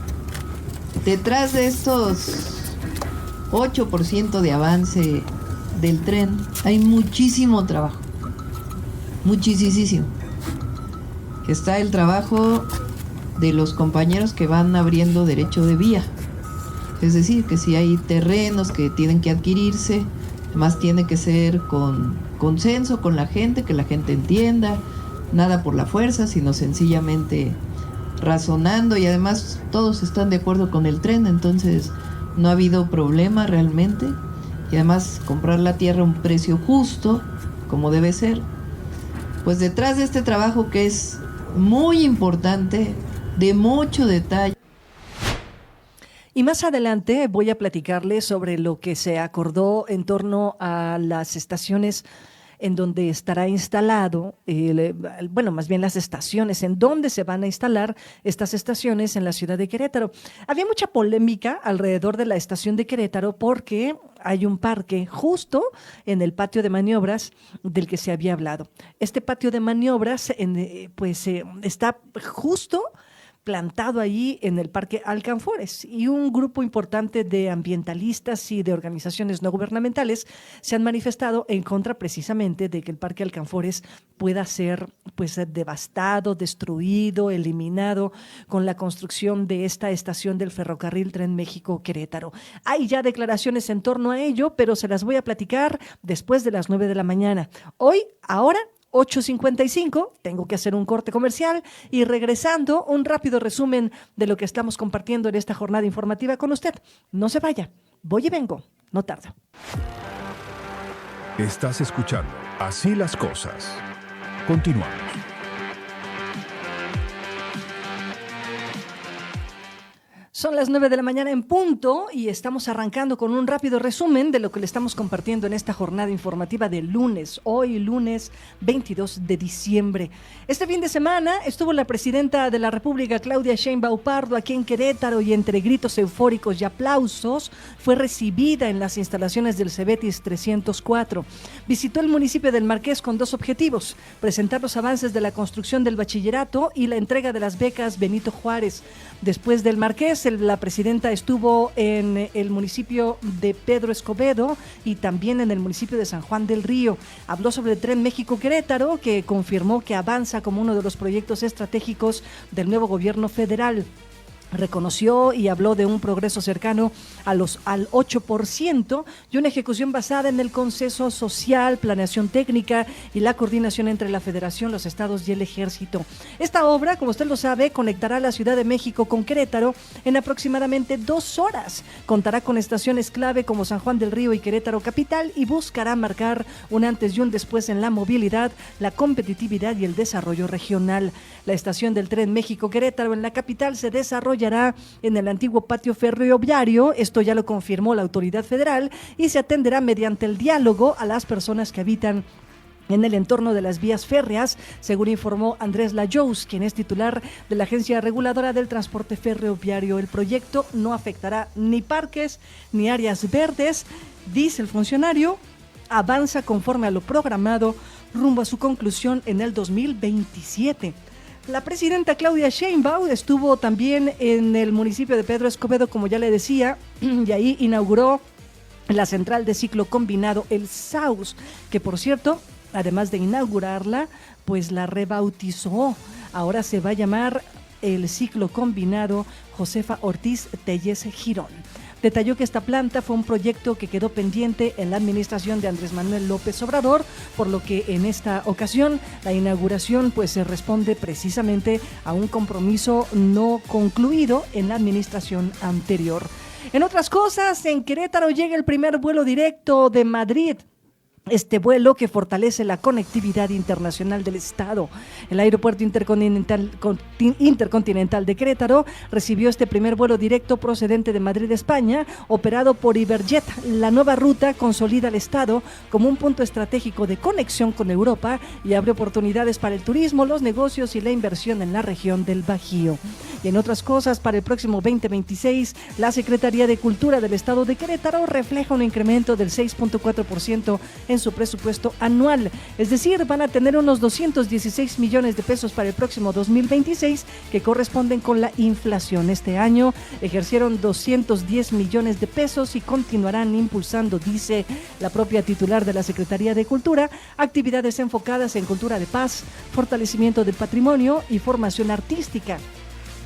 Detrás de estos 8% de avance del tren hay muchísimo trabajo, muchísimo. Está el trabajo de los compañeros que van abriendo derecho de vía, es decir, que si hay terrenos que tienen que adquirirse, además tiene que ser con consenso con la gente, que la gente entienda, nada por la fuerza, sino sencillamente razonando, y además todos están de acuerdo con el tren, entonces no ha habido problema realmente, y además comprar la tierra a un precio justo, como debe ser. Pues detrás de este trabajo, que es muy importante, de mucho detalle. Y más adelante voy a platicarles sobre lo que se acordó en torno a las estaciones en donde estará instalado, más bien las estaciones en donde se van a instalar estas estaciones en la ciudad de Querétaro. Había mucha polémica alrededor de la estación de Querétaro porque hay un parque justo en el patio de maniobras del que se había hablado. Este patio de maniobras está justo plantado allí en el Parque Alcanfores, y un grupo importante de ambientalistas y de organizaciones no gubernamentales se han manifestado en contra precisamente de que el Parque Alcanfores pueda ser devastado, destruido, eliminado con la construcción de esta estación del ferrocarril Tren México-Querétaro. Hay ya declaraciones en torno a ello, pero se las voy a platicar después de las 9 de la mañana. Ahora 8:55, tengo que hacer un corte comercial y regresando, un rápido resumen de lo que estamos compartiendo en esta jornada informativa con usted. No se vaya, voy y vengo, no tardo. Estás escuchando Así las Cosas. Continuamos. Son las 9 de la mañana en punto y estamos arrancando con un rápido resumen de lo que le estamos compartiendo en esta jornada informativa de lunes, hoy lunes 22 de diciembre. Este fin de semana estuvo la presidenta de la República, Claudia Sheinbaum Pardo, aquí en Querétaro, y entre gritos eufóricos y aplausos fue recibida en las instalaciones del Cebetis 304. Visitó el municipio del Marqués con 2 objetivos: presentar los avances de la construcción del bachillerato y la entrega de las becas Benito Juárez. Después del Marqués, la presidenta estuvo en el municipio de Pedro Escobedo y también en el municipio de San Juan del Río. Habló sobre el Tren México-Querétaro, que confirmó que avanza como uno de los proyectos estratégicos del nuevo gobierno federal. Reconoció y habló de un progreso cercano al 8% y una ejecución basada en el consenso social, planeación técnica y la coordinación entre la Federación, los estados y el Ejército. Esta obra, como usted lo sabe, conectará la Ciudad de México con Querétaro en aproximadamente 2 horas. Contará con estaciones clave como San Juan del Río y Querétaro capital y buscará marcar un antes y un después en la movilidad, la competitividad y el desarrollo regional. La estación del Tren México-Querétaro en la capital se desarrollará en el antiguo patio ferroviario, esto ya lo confirmó la autoridad federal, y se atenderá mediante el diálogo a las personas que habitan en el entorno de las vías férreas, según informó Andrés Layous, quien es titular de la Agencia Reguladora del Transporte Ferroviario. El proyecto no afectará ni parques ni áreas verdes, dice el funcionario. Avanza conforme a lo programado rumbo a su conclusión en el 2027. La presidenta Claudia Sheinbaum estuvo también en el municipio de Pedro Escobedo, como ya le decía, y ahí inauguró la central de ciclo combinado, el SAUS, que por cierto, además de inaugurarla, pues la rebautizó. Ahora se va a llamar el ciclo combinado Josefa Ortiz Telles Girón. Detalló que esta planta fue un proyecto que quedó pendiente en la administración de Andrés Manuel López Obrador, por lo que en esta ocasión la inauguración pues se responde precisamente a un compromiso no concluido en la administración anterior. En otras cosas, en Querétaro llega el primer vuelo directo de Madrid. Este vuelo que fortalece la conectividad internacional del estado. El Aeropuerto Intercontinental de Querétaro recibió este primer vuelo directo procedente de Madrid, España, operado por Iberjet. La nueva ruta consolida al estado como un punto estratégico de conexión con Europa y abre oportunidades para el turismo, los negocios y la inversión en la región del Bajío. Y en otras cosas, para el próximo 2026, la Secretaría de Cultura del estado de Querétaro refleja un incremento del 6.4% en su presupuesto anual, es decir, van a tener unos 216 millones de pesos para el próximo 2026 que corresponden con la inflación. Este año ejercieron 210 millones de pesos y continuarán impulsando, dice la propia titular de la Secretaría de Cultura, actividades enfocadas en cultura de paz, fortalecimiento del patrimonio y formación artística.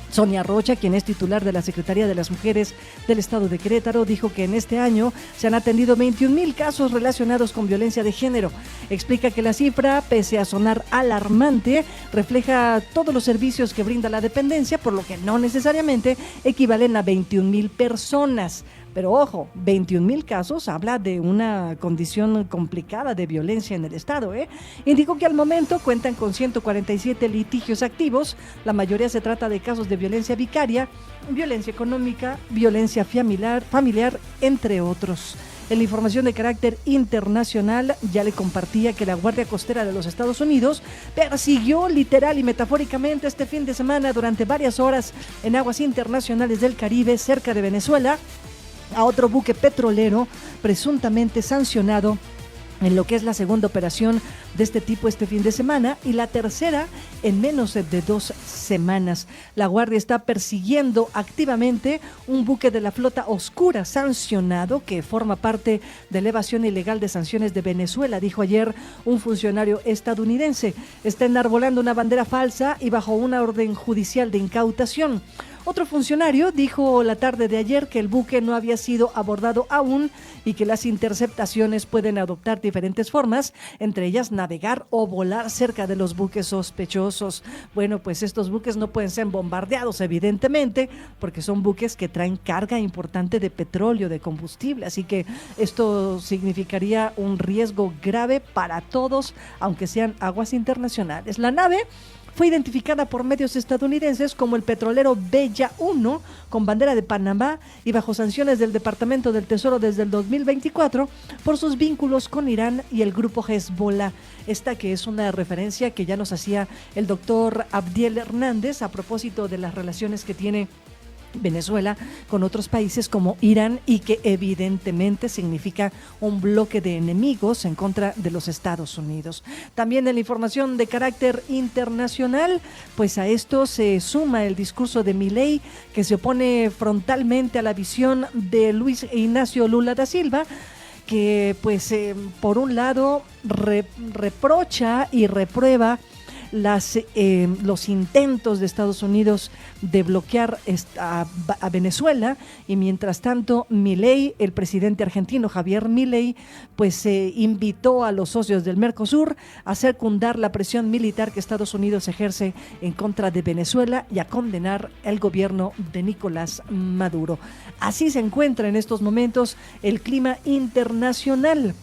Sonia Rocha, quien es titular de la Secretaría de las Mujeres del Estado de Querétaro, dijo que en este año se han atendido 21,000 casos relacionados con violencia de género. Explica que la cifra, pese a sonar alarmante, refleja todos los servicios que brinda la dependencia, por lo que no necesariamente equivalen a 21,000 personas. Pero ojo, 21,000 casos habla de una condición complicada de violencia en el estado. Indicó que al momento cuentan con 147 litigios activos. La mayoría se trata de casos de violencia vicaria, violencia económica, violencia familiar, entre otros. En la información de carácter internacional, ya le compartía que la Guardia Costera de los Estados Unidos persiguió literal y metafóricamente este fin de semana durante varias horas en aguas internacionales del Caribe, cerca de Venezuela, a otro buque petrolero presuntamente sancionado en lo que es la segunda operación de este tipo este fin de semana y la tercera en menos de 2 semanas. La Guardia está persiguiendo activamente un buque de la flota oscura sancionado que forma parte de la evasión ilegal de sanciones de Venezuela, dijo ayer un funcionario estadounidense. Está enarbolando una bandera falsa y bajo una orden judicial de incautación. Otro funcionario dijo la tarde de ayer que el buque no había sido abordado aún y que las interceptaciones pueden adoptar diferentes formas, entre ellas navegar o volar cerca de los buques sospechosos. Bueno, pues estos buques no pueden ser bombardeados, evidentemente, porque son buques que traen carga importante de petróleo, de combustible, así que esto significaría un riesgo grave para todos, aunque sean aguas internacionales. La nave fue identificada por medios estadounidenses como el petrolero Bella 1, con bandera de Panamá y bajo sanciones del Departamento del Tesoro desde el 2024 por sus vínculos con Irán y el grupo Hezbollah. Esta que es una referencia que ya nos hacía el doctor Abdiel Hernández a propósito de las relaciones que tiene Venezuela con otros países como Irán y que evidentemente significa un bloque de enemigos en contra de los Estados Unidos. También en la información de carácter internacional, pues a esto se suma el discurso de Milei, que se opone frontalmente a la visión de Luis Ignacio Lula da Silva, que pues por un lado reprocha y reprueba los intentos de Estados Unidos de bloquear a Venezuela, y mientras tanto Milei, el presidente argentino Javier Milei, pues invitó a los socios del Mercosur a secundar la presión militar que Estados Unidos ejerce en contra de Venezuela y a condenar el gobierno de Nicolás Maduro. Así se encuentra en estos momentos el clima internacional.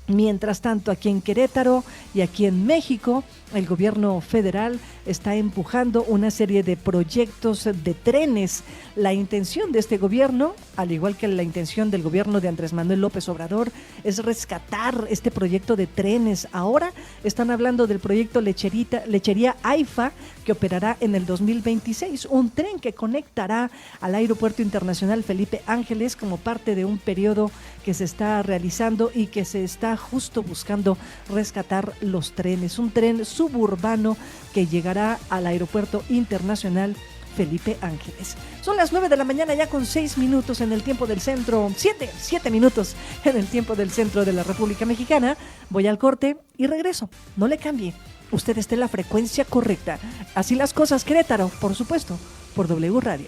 Mientras tanto, aquí en Querétaro y aquí en México, el gobierno federal está empujando una serie de proyectos de trenes. La intención de este gobierno, al igual que la intención del gobierno de Andrés Manuel López Obrador, es rescatar este proyecto de trenes. Ahora están hablando del proyecto Lechería AIFA, que operará en el 2026, un tren que conectará al Aeropuerto Internacional Felipe Ángeles como parte de un periodo que se está realizando y que se está justo buscando rescatar los trenes. Un tren suburbano que llegará al Aeropuerto Internacional Felipe Ángeles. Son las 9 de la mañana ya con 6 minutos en el tiempo del centro, 7 minutos en el tiempo del centro de la República Mexicana. Voy al corte y regreso. No le cambie. Usted está en la frecuencia correcta. Así las cosas, Querétaro, por supuesto, por W Radio.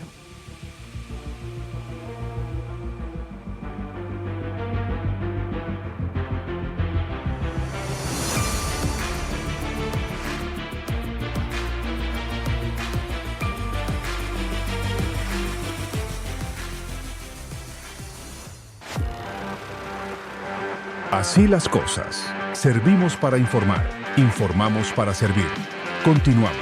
Así las cosas. Servimos para informar. Informamos para servir. Continuamos.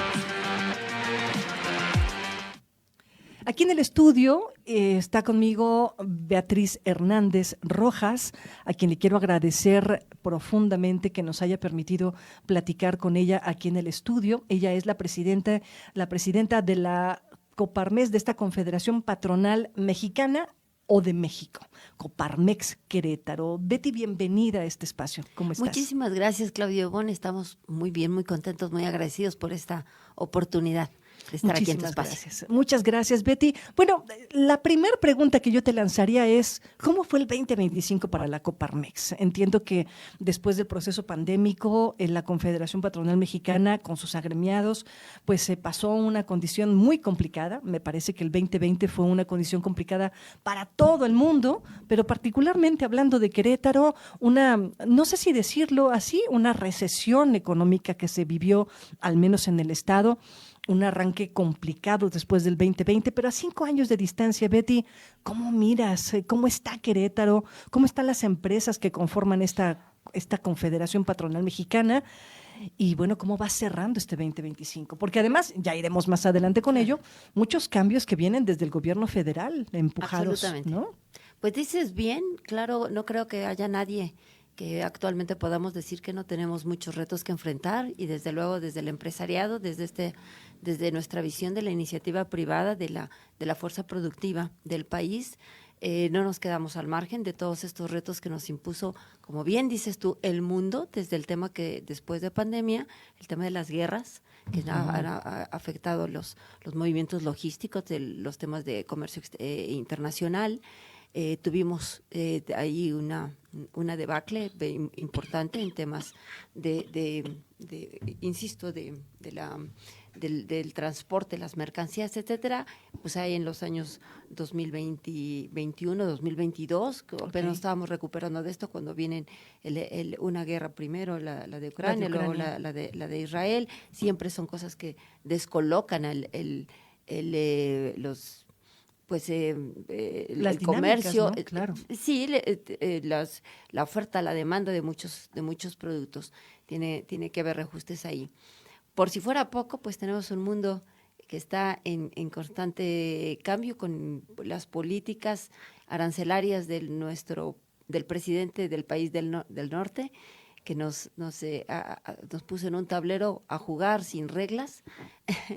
Aquí en el estudio está conmigo Beatriz Hernández Rojas, a quien le quiero agradecer profundamente que nos haya permitido platicar con ella aquí en el estudio. Ella es la presidenta de la Coparmex, de esta Confederación Patronal Mexicana o de México, Coparmex Querétaro. Betty, bienvenida a este espacio. ¿Cómo estás? Muchísimas gracias, Claudio Bon. Estamos muy bien, muy contentos, muy agradecidos por esta oportunidad de estar aquí en tu espacio. Gracias. Muchas gracias, primera Bueno, la primera pregunta que yo te lanzaría es, ¿cómo fue el 2025 para la Coparmex? Entiendo que después del proceso pandémico, en la Confederación Patronal Mexicana, con sus agremiados, pues se pasó una condición muy complicada. Me parece que el 2020 fue una condición complicada para todo el mundo, pero particularmente hablando de Querétaro, no sé si decirlo así, una recesión económica que se vivió, al menos en el estado, un arranque complicado después del 2020, pero a 5 años de distancia, Betty, ¿cómo miras? ¿Cómo está Querétaro? ¿Cómo están las empresas que conforman esta Confederación Patronal Mexicana? Y bueno, ¿cómo va cerrando este 2025? Porque además, ya iremos más adelante con ello, muchos cambios que vienen desde el gobierno federal empujados, ¿no? Pues dices bien, claro, no creo que haya nadie que actualmente podamos decir que no tenemos muchos retos que enfrentar, y desde luego desde el empresariado, desde nuestra visión de la iniciativa privada, de la fuerza productiva del país, no nos quedamos al margen de todos estos retos que nos impuso, como bien dices tú, el mundo, desde el tema que después de pandemia, el tema de las guerras, que han afectado los movimientos logísticos, los temas de comercio internacional. Tuvimos ahí una debacle importante en temas insisto, del transporte, las mercancías, etcétera. Pues ahí en los años 2021, 2022, apenas estábamos recuperando de esto, cuando vienen una guerra primero, la de Ucrania, luego la de Israel. Siempre son cosas que descolocan el comercio, ¿no? Claro. Sí, la oferta, la demanda de muchos productos, tiene que haber reajustes ahí. Por si fuera poco, pues tenemos un mundo que está en constante cambio con las políticas arancelarias del presidente del país del norte, que nos puso en un tablero a jugar sin reglas.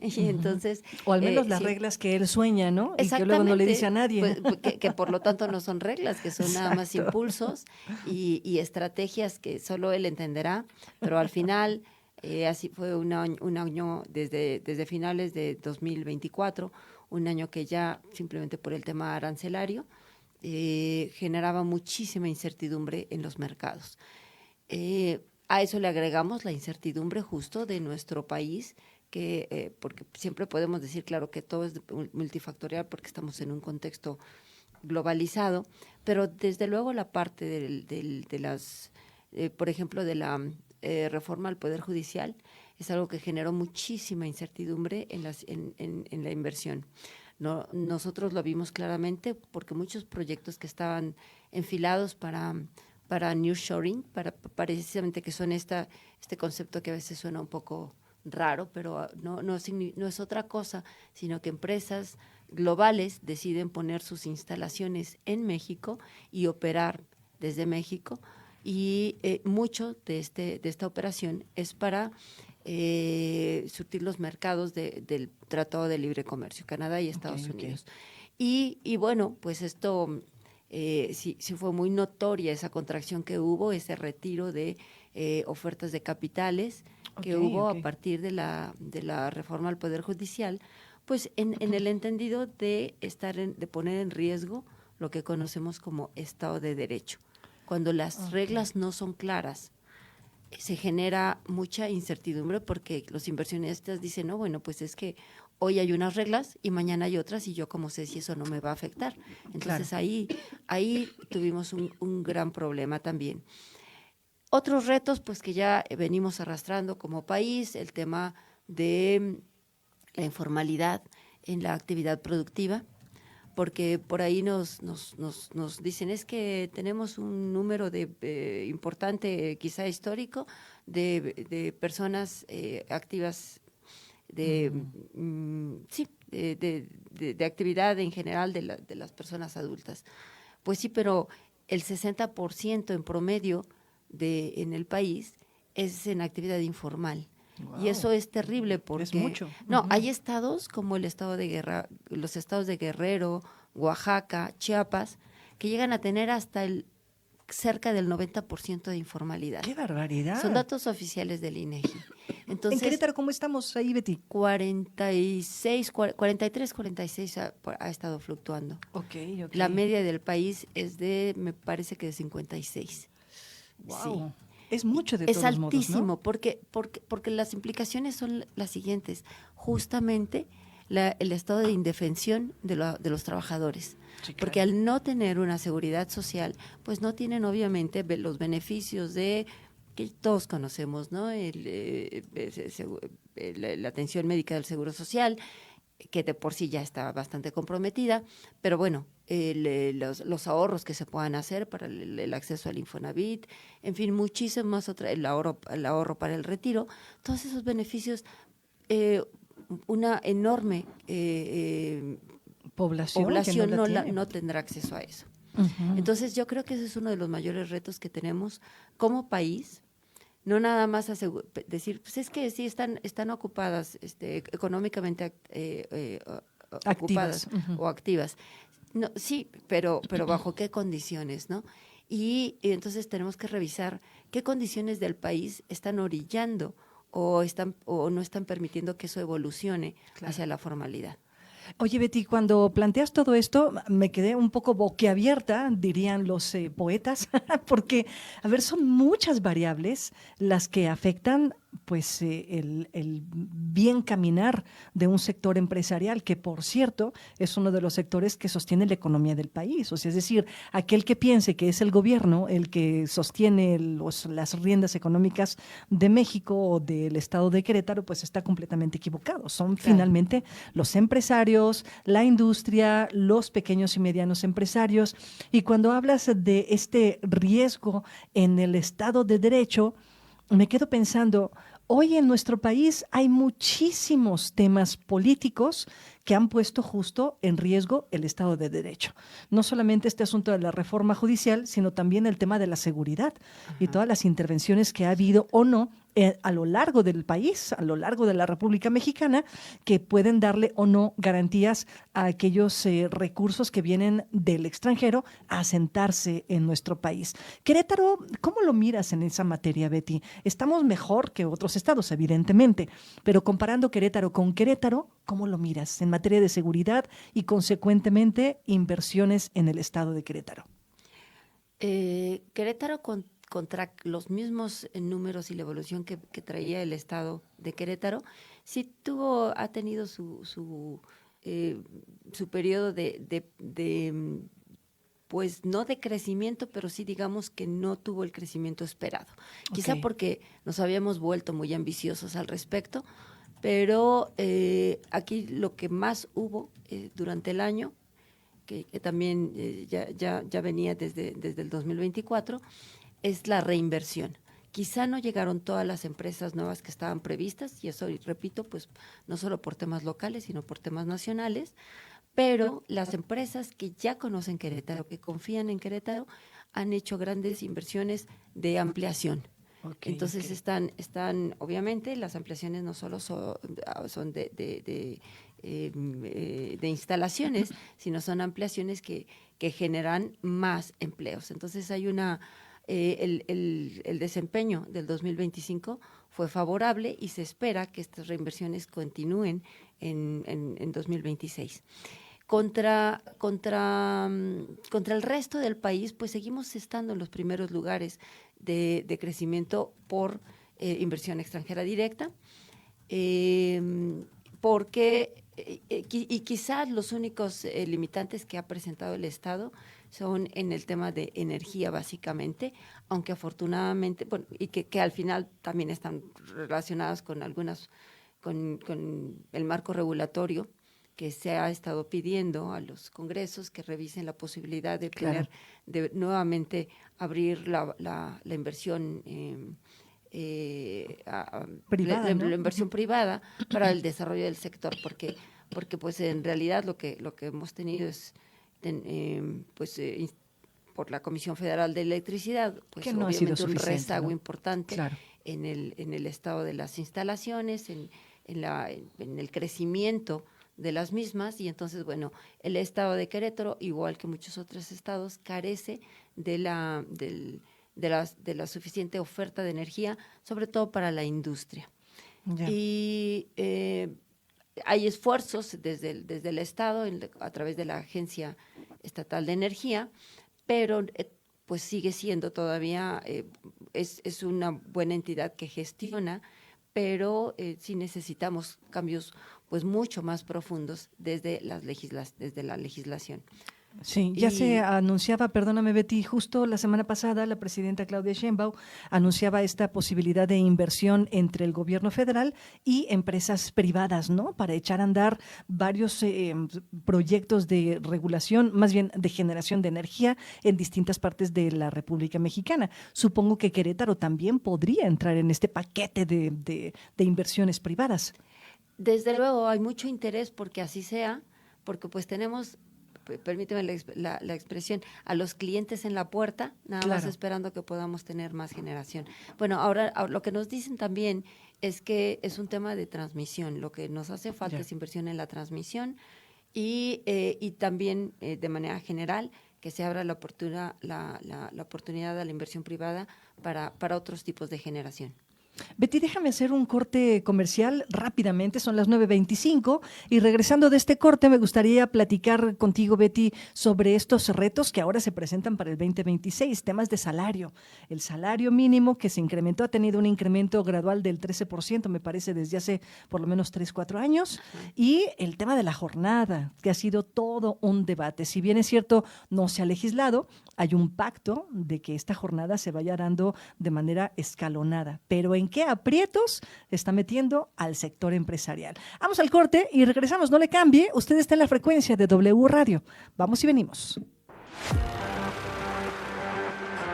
Y entonces, o al menos las reglas que él sueña, ¿no? Y que luego no le dice a nadie. Pues, que por lo tanto no son reglas, que son nada más impulsos y estrategias que solo él entenderá, pero al final así fue un año desde finales de 2024, un año que ya simplemente por el tema arancelario generaba muchísima incertidumbre en los mercados. A eso le agregamos la incertidumbre justo de nuestro país, porque siempre podemos decir, claro, que todo es multifactorial porque estamos en un contexto globalizado, pero desde luego la parte de las, por ejemplo, de la reforma al Poder Judicial es algo que generó muchísima incertidumbre en la inversión. Nosotros lo vimos claramente porque muchos proyectos que estaban enfilados para nearshoring, para precisamente, que son este concepto que a veces suena un poco raro, pero no es otra cosa, sino que empresas globales deciden poner sus instalaciones en México y operar desde México, y mucho de esta operación es para surtir los mercados del Tratado de Libre Comercio, Canadá y Estados Unidos. Y bueno, pues esto sí fue muy notoria esa contracción que hubo, ese retiro de ofertas de capitales que hubo a partir de la reforma al Poder Judicial, pues en el entendido de poner en riesgo lo que conocemos como Estado de Derecho. Cuando las reglas no son claras, se genera mucha incertidumbre, porque los inversionistas dicen, no, bueno, pues es que hoy hay unas reglas y mañana hay otras, y yo cómo sé si eso no me va a afectar. Entonces ahí tuvimos un gran problema también. Otros retos, pues, que ya venimos arrastrando como país, el tema de la informalidad en la actividad productiva, porque por ahí nos dicen es que tenemos un número importante, quizá histórico, de personas activas de actividad en general de las personas adultas. Pues sí, pero el 60% en promedio en el país es en actividad informal. Wow. Y eso es terrible porque es mucho. No, hay estados como los estados de Guerrero, Oaxaca, Chiapas, que llegan a tener hasta cerca del 90% de informalidad. ¡Qué barbaridad! Son datos oficiales del INEGI. Entonces, ¿en Querétaro cómo estamos ahí, Betty? 43, 46 ha estado fluctuando. Okay. La media del país es me parece que de 56. Wow. Sí. Es mucho de todos modos, ¿no? Es altísimo, porque las implicaciones son las siguientes. Justamente el estado de indefensión de los trabajadores. Sí, claro. Porque al no tener una seguridad social, pues no tienen obviamente los beneficios que todos conocemos, ¿no? La atención médica del Seguro Social, que de por sí ya está bastante comprometida, pero bueno, los ahorros que se puedan hacer para el acceso al Infonavit, en fin, muchísimo más, el ahorro para el retiro, todos esos beneficios, una enorme población no tendrá acceso a eso. Uh-huh. Entonces yo creo que ese es uno de los mayores retos que tenemos como país. No nada más decir, pues es que sí están ocupadas, económicamente ocupadas uh-huh. o activas. No, sí, pero ¿bajo qué condiciones, no? Y entonces tenemos que revisar qué condiciones del país están orillando o no están permitiendo que eso evolucione hacia la formalidad. Oye, Betty, cuando planteas todo esto, me quedé un poco boquiabierta, dirían los poetas, porque, a ver, son muchas variables las que afectan pues el bien caminar de un sector empresarial que, por cierto, es uno de los sectores que sostiene la economía del país. O sea, es decir, aquel que piense que es el gobierno el que sostiene las riendas económicas de México o del estado de Querétaro, pues está completamente equivocado. Son finalmente los empresarios, la industria, los pequeños y medianos empresarios. Y cuando hablas de este riesgo en el Estado de Derecho, me quedo pensando, hoy en nuestro país hay muchísimos temas políticos que han puesto justo en riesgo el Estado de Derecho. No solamente este asunto de la reforma judicial, sino también el tema de la seguridad. Ajá. Y todas las intervenciones que ha habido o no a lo largo del país, a lo largo de la República Mexicana, que pueden darle o no garantías a aquellos recursos que vienen del extranjero a asentarse en nuestro país. Querétaro, ¿cómo lo miras en esa materia, Betty? Estamos mejor que otros estados, evidentemente, pero comparando Querétaro con Querétaro, ¿cómo lo miras en materia de seguridad y, consecuentemente, inversiones en el estado de Querétaro? Querétaro contra los mismos números y la evolución que traía el estado de Querétaro, sí ha tenido su periodo pues no de crecimiento, pero sí digamos que no tuvo el crecimiento esperado. Quizá porque nos habíamos vuelto muy ambiciosos al respecto, pero aquí lo que más hubo durante el año, que también ya venía desde el 2024, es la reinversión. Quizá no llegaron todas las empresas nuevas que estaban previstas, y eso, repito, pues no solo por temas locales, sino por temas nacionales, pero las empresas que ya conocen Querétaro, que confían en Querétaro, han hecho grandes inversiones de ampliación. Entonces están, obviamente, las ampliaciones no solo son de instalaciones, sino son ampliaciones que generan más empleos. Entonces hay el desempeño del 2025 fue favorable y se espera que estas reinversiones continúen en 2026. Contra el resto del país, pues seguimos estando en los primeros lugares de crecimiento por inversión extranjera directa, porque quizás los únicos limitantes que ha presentado el Estado son en el tema de energía, básicamente, aunque afortunadamente, bueno, y que al final también están relacionadas con algunas, con el marco regulatorio que se ha estado pidiendo a los congresos que revisen la posibilidad de tener, de nuevamente abrir la inversión privada, ¿no? la inversión privada para el desarrollo del sector, porque pues en realidad lo que hemos tenido es por la Comisión Federal de Electricidad, pues que no obviamente ha sido un suficiente, rezago ¿no? importante Claro. en el estado de las instalaciones, en el crecimiento de las mismas, y entonces, bueno, el estado de Querétaro, igual que muchos otros estados, carece de la suficiente oferta de energía, sobre todo para la industria. Ya. Y hay esfuerzos desde el Estado, a través de la Agencia Estatal de Energía, pero pues sigue siendo todavía, es una buena entidad que gestiona, pero sí necesitamos cambios pues mucho más profundos desde la legislación. Sí, ya se anunciaba, perdóname Betty, justo la semana pasada la presidenta Claudia Sheinbaum anunciaba esta posibilidad de inversión entre el gobierno federal y empresas privadas, ¿no? Para echar a andar varios proyectos de regulación, más bien de generación de energía en distintas partes de la República Mexicana. Supongo que Querétaro también podría entrar en este paquete de inversiones privadas. Desde luego hay mucho interés porque así sea, porque pues tenemos, permíteme la expresión, a los clientes en la puerta, nada más esperando que podamos tener más generación. Bueno, ahora lo que nos dicen también es que es un tema de transmisión. Lo que nos hace falta es inversión en la transmisión y también de manera general que se abra la oportunidad a la inversión privada para otros tipos de generación. Betty, déjame hacer un corte comercial rápidamente, son las 9:25 y regresando de este corte me gustaría platicar contigo, Betty, sobre estos retos que ahora se presentan para el 2026, temas de salario. El salario mínimo que se incrementó, ha tenido un incremento gradual del 13%, me parece, desde hace por lo menos 3-4 años, y el tema de la jornada, que ha sido todo un debate. Si bien es cierto, no se ha legislado, hay un pacto de que esta jornada se vaya dando de manera escalonada, pero ¿en qué aprietos está metiendo al sector empresarial? Vamos al corte y regresamos, no le cambie, usted está en la frecuencia de W Radio. Vamos y venimos.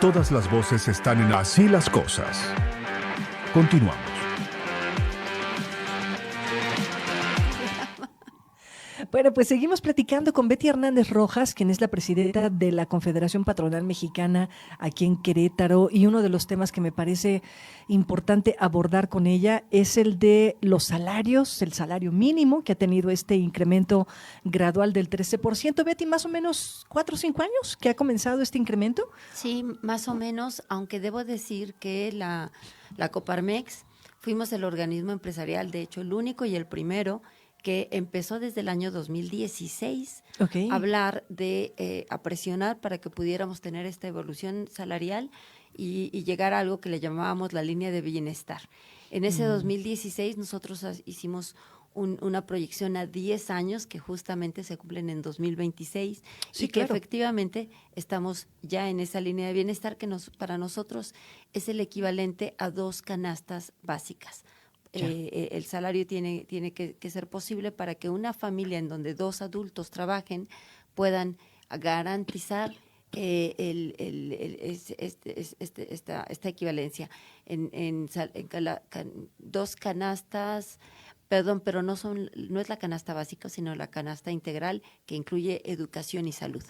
Todas las voces están en Así las Cosas. Continuamos. Bueno, pues seguimos platicando con Betty Hernández Rojas, quien es la presidenta de la Confederación Patronal Mexicana aquí en Querétaro, y uno de los temas que me parece importante abordar con ella es el de los salarios, el salario mínimo, que ha tenido este incremento gradual del 13%. Betty, más o menos 4 o 5 años que ha comenzado este incremento. Sí, más o menos, aunque debo decir que la Coparmex fuimos el organismo empresarial, de hecho el único y el primero, que empezó desde el año 2016 a hablar a presionar para que pudiéramos tener esta evolución salarial y llegar a algo que le llamábamos la línea de bienestar. En ese 2016 nosotros hicimos una proyección a 10 años que justamente se cumplen en 2026 y que efectivamente estamos ya en esa línea de bienestar que para nosotros es el equivalente a 2 canastas básicas. El salario tiene que ser posible para que una familia en donde 2 adultos trabajen puedan garantizar esta equivalencia en 2 canastas. Perdón, pero no es la canasta básica, sino la canasta integral que incluye educación y salud.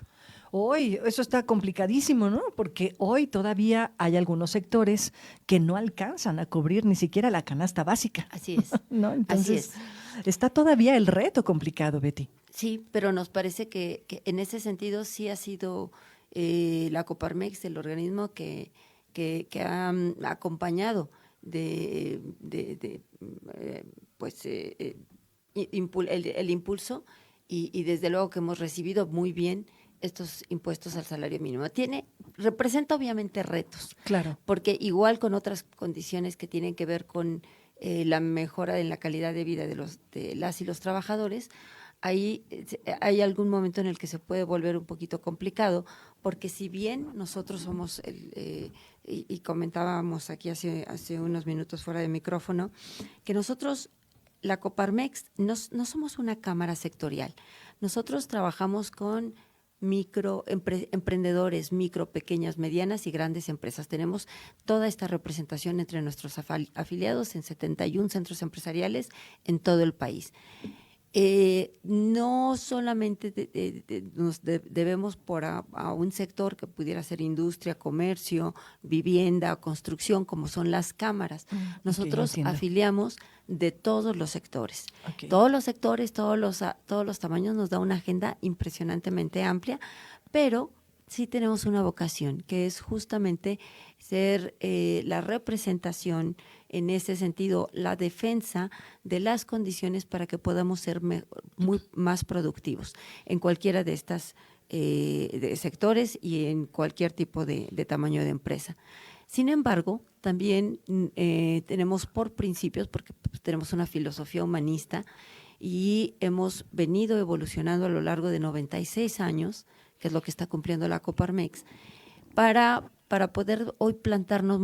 Hoy, eso está complicadísimo, ¿no? Porque hoy todavía hay algunos sectores que no alcanzan a cubrir ni siquiera la canasta básica. Así es. ¿No? Entonces, así es. Está todavía el reto complicado, Betty. Sí, pero nos parece que en ese sentido sí ha sido la Coparmex el organismo que ha acompañado el impulso y desde luego que hemos recibido muy bien estos impuestos al salario mínimo. Representa obviamente retos. Claro. Porque igual con otras condiciones que tienen que ver con la mejora en la calidad de vida de las y los trabajadores, ahí hay algún momento en el que se puede volver un poquito complicado, porque si bien nosotros somos, y comentábamos aquí hace unos minutos fuera de micrófono, que nosotros la Coparmex no somos una cámara sectorial. Nosotros trabajamos con emprendedores, pequeñas, medianas y grandes empresas. Tenemos toda esta representación entre nuestros afiliados en 71 centros empresariales en todo el país. No solamente nos debemos a un sector que pudiera ser industria, comercio, vivienda, construcción, como son las cámaras. Nosotros afiliamos de todos los sectores. Todos los sectores, todos los tamaños, nos da una agenda impresionantemente amplia, pero sí tenemos una vocación, que es justamente ser la representación, en ese sentido, la defensa de las condiciones para que podamos ser más productivos en cualquiera de estas de sectores y en cualquier tipo de tamaño de empresa. Sin embargo, también tenemos por principios, porque tenemos una filosofía humanista y hemos venido evolucionando a lo largo de 96 años, que es lo que está cumpliendo la Coparmex, para poder hoy plantarnos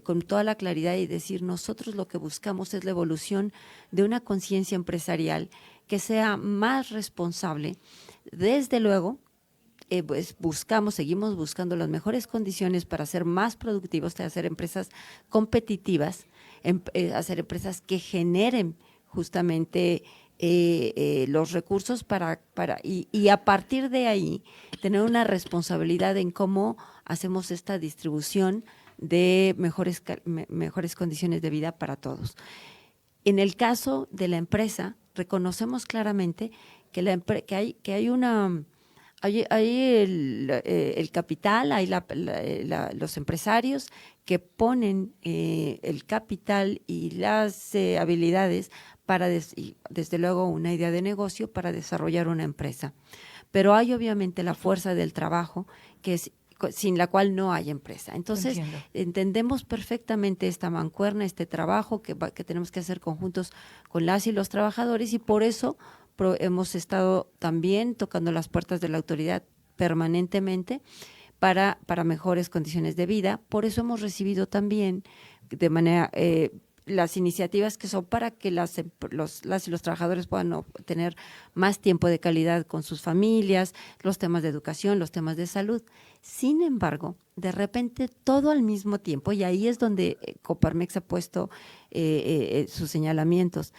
con toda la claridad y decir, nosotros lo que buscamos es la evolución de una conciencia empresarial que sea más responsable. Desde luego, pues seguimos buscando las mejores condiciones para ser más productivos, de hacer empresas competitivas, hacer empresas que generen justamente los recursos y a partir de ahí tener una responsabilidad en cómo hacemos esta distribución de mejores condiciones de vida para todos. En el caso de la empresa, reconocemos claramente que hay el capital, hay los empresarios que ponen el capital y las habilidades para, desde luego, una idea de negocio para desarrollar una empresa. Pero hay obviamente la fuerza del trabajo, que es sin la cual no hay empresa. Entonces, entendemos perfectamente esta mancuerna, este trabajo que tenemos que hacer conjuntos con las y los trabajadores, y por eso hemos estado también tocando las puertas de la autoridad permanentemente para mejores condiciones de vida. Por eso hemos recibido también de manera las iniciativas que son para que las y los trabajadores puedan tener más tiempo de calidad con sus familias, los temas de educación, los temas de salud. Sin embargo, de repente todo al mismo tiempo, y ahí es donde Coparmex ha puesto sus señalamientos,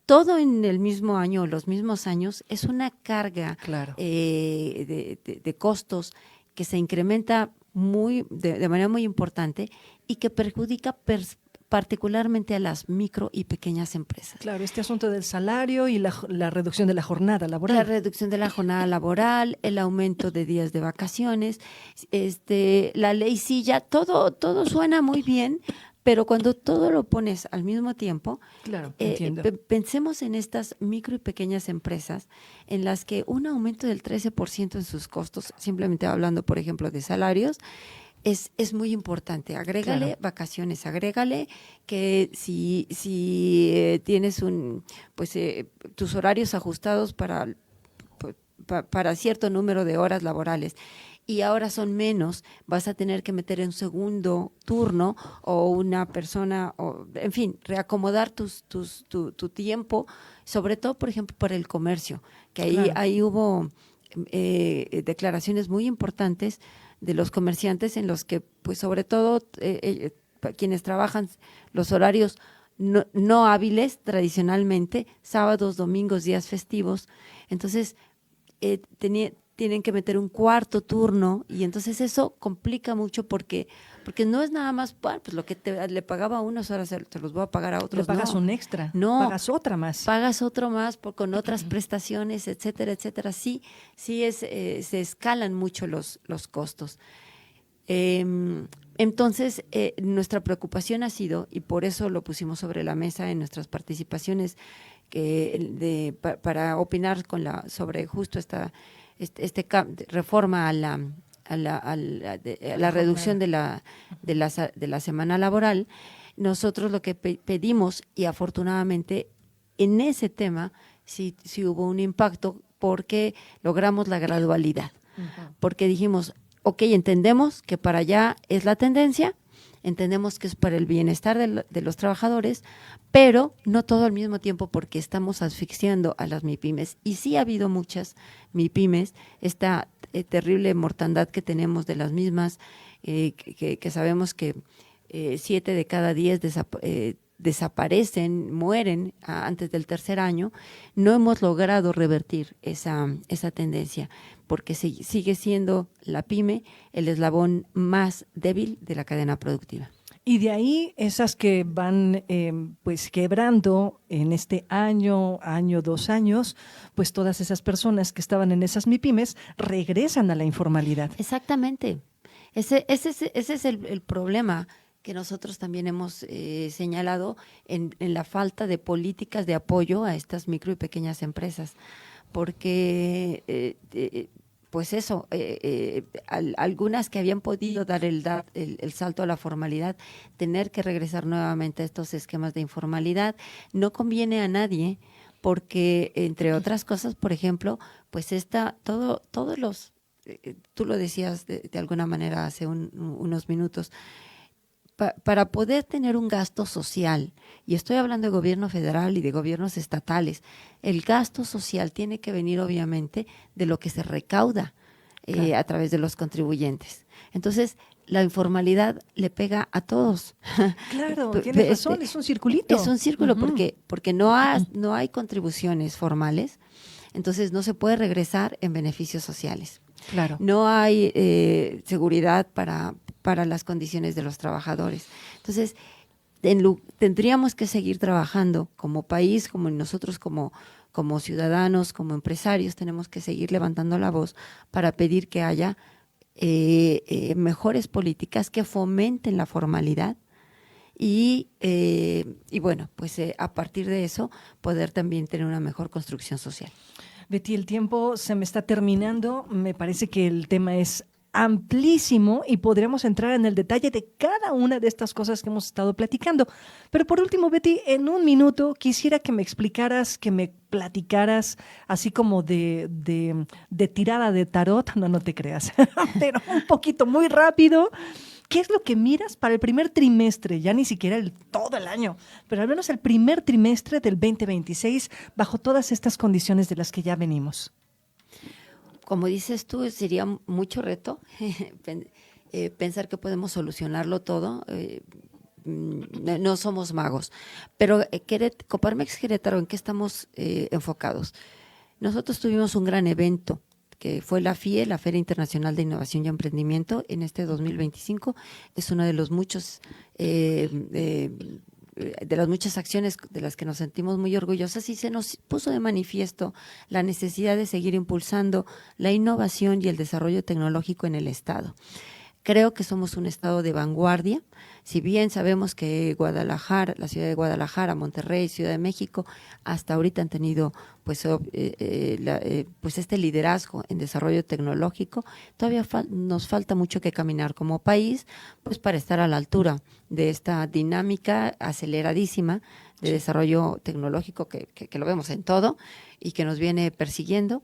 todo en el mismo año, los mismos años, es una carga de costos que se incrementa de manera muy importante y que perjudica particularmente a las micro y pequeñas empresas. Claro, este asunto del salario y la reducción de la jornada laboral. La reducción de la jornada laboral, el aumento de días de vacaciones, la ley silla, todo suena muy bien, pero cuando todo lo pones al mismo tiempo, claro, entiendo. Pensemos en estas micro y pequeñas empresas en las que un aumento del 13% en sus costos, simplemente hablando, por ejemplo, de salarios, es muy importante. Agrégale vacaciones, agrégale que si tienes tus horarios ajustados para cierto número de horas laborales y ahora son menos, vas a tener que meter en segundo turno o una persona, en fin, reacomodar tu tiempo, sobre todo, por ejemplo, para el comercio, que ahí hubo declaraciones muy importantes de los comerciantes en los que, pues sobre todo, quienes trabajan los horarios no hábiles tradicionalmente, sábados, domingos, días festivos, entonces tienen que meter un cuarto turno y entonces eso complica mucho porque no es nada más, pues lo que le pagaba a unos ahora se los voy a pagar a otros. Le pagas un extra, pagas otra más. Pagas otro más con otras prestaciones, etcétera, etcétera. Sí se escalan mucho los costos. Entonces, nuestra preocupación ha sido, y por eso lo pusimos sobre la mesa en nuestras participaciones para opinar sobre justo esta reforma a la reducción de la semana laboral. Nosotros lo que pedimos, y afortunadamente en ese tema sí hubo un impacto, porque logramos la gradualidad, porque dijimos, ok, entendemos que para allá es la tendencia, entendemos que es para el bienestar de los trabajadores, pero no todo al mismo tiempo porque estamos asfixiando a las MIPYMES. Y sí ha habido muchas MIPYMES, esta terrible mortandad que tenemos de las mismas, que sabemos que 7 de cada 10 desaparecen, mueren antes del tercer año. No hemos logrado revertir esa tendencia, porque sigue siendo la pyme el eslabón más débil de la cadena productiva. Y de ahí esas que van pues quebrando en este año, 2 años, pues todas esas personas que estaban en esas MIPYMES regresan a la informalidad. Exactamente. Ese es el problema que nosotros también hemos señalado en la falta de políticas de apoyo a estas micro y pequeñas empresas, porque pues eso, algunas que habían podido dar el salto a la formalidad, tener que regresar nuevamente a estos esquemas de informalidad, no conviene a nadie, porque entre otras cosas, por ejemplo, pues todos los, tú lo decías de alguna manera hace unos minutos, para poder tener un gasto social, y estoy hablando de gobierno federal y de gobiernos estatales, el gasto social tiene que venir obviamente de lo que se recauda a través de los contribuyentes. Entonces, la informalidad le pega a todos. Claro, tienes razón, es un circulito. Es un círculo porque no hay contribuciones formales, entonces no se puede regresar en beneficios sociales. Claro. No hay seguridad para las condiciones de los trabajadores. Entonces, tendríamos que seguir trabajando como país, como nosotros como ciudadanos, como empresarios, tenemos que seguir levantando la voz para pedir que haya mejores políticas que fomenten la formalidad y bueno, pues a partir de eso poder también tener una mejor construcción social. Betty, el tiempo se me está terminando. Me parece que el tema es amplísimo y podríamos entrar en el detalle de cada una de estas cosas que hemos estado platicando. Pero por último, Betty, en un minuto quisiera que me explicaras, que me platicaras, así como de tirada de tarot, no te creas, pero un poquito muy rápido. ¿Qué es lo que miras para el primer trimestre? Ya ni siquiera todo el año, pero al menos el primer trimestre del 2026 bajo todas estas condiciones de las que ya venimos. Como dices tú, sería mucho reto pensar que podemos solucionarlo todo. No somos magos. Pero Coparmex Querétaro, ¿en qué estamos enfocados? Nosotros tuvimos un gran evento que fue la FIE, la Feria Internacional de Innovación y Emprendimiento, en este 2025. Es una de los muchos de las muchas acciones de las que nos sentimos muy orgullosas, y se nos puso de manifiesto la necesidad de seguir impulsando la innovación y el desarrollo tecnológico en el Estado. Creo que somos un estado de vanguardia, si bien sabemos que Guadalajara, la ciudad de Guadalajara, Monterrey, Ciudad de México, hasta ahorita han tenido pues este liderazgo en desarrollo tecnológico, todavía nos falta mucho que caminar como país, pues para estar a la altura de esta dinámica aceleradísima de desarrollo tecnológico que lo vemos en todo y que nos viene persiguiendo.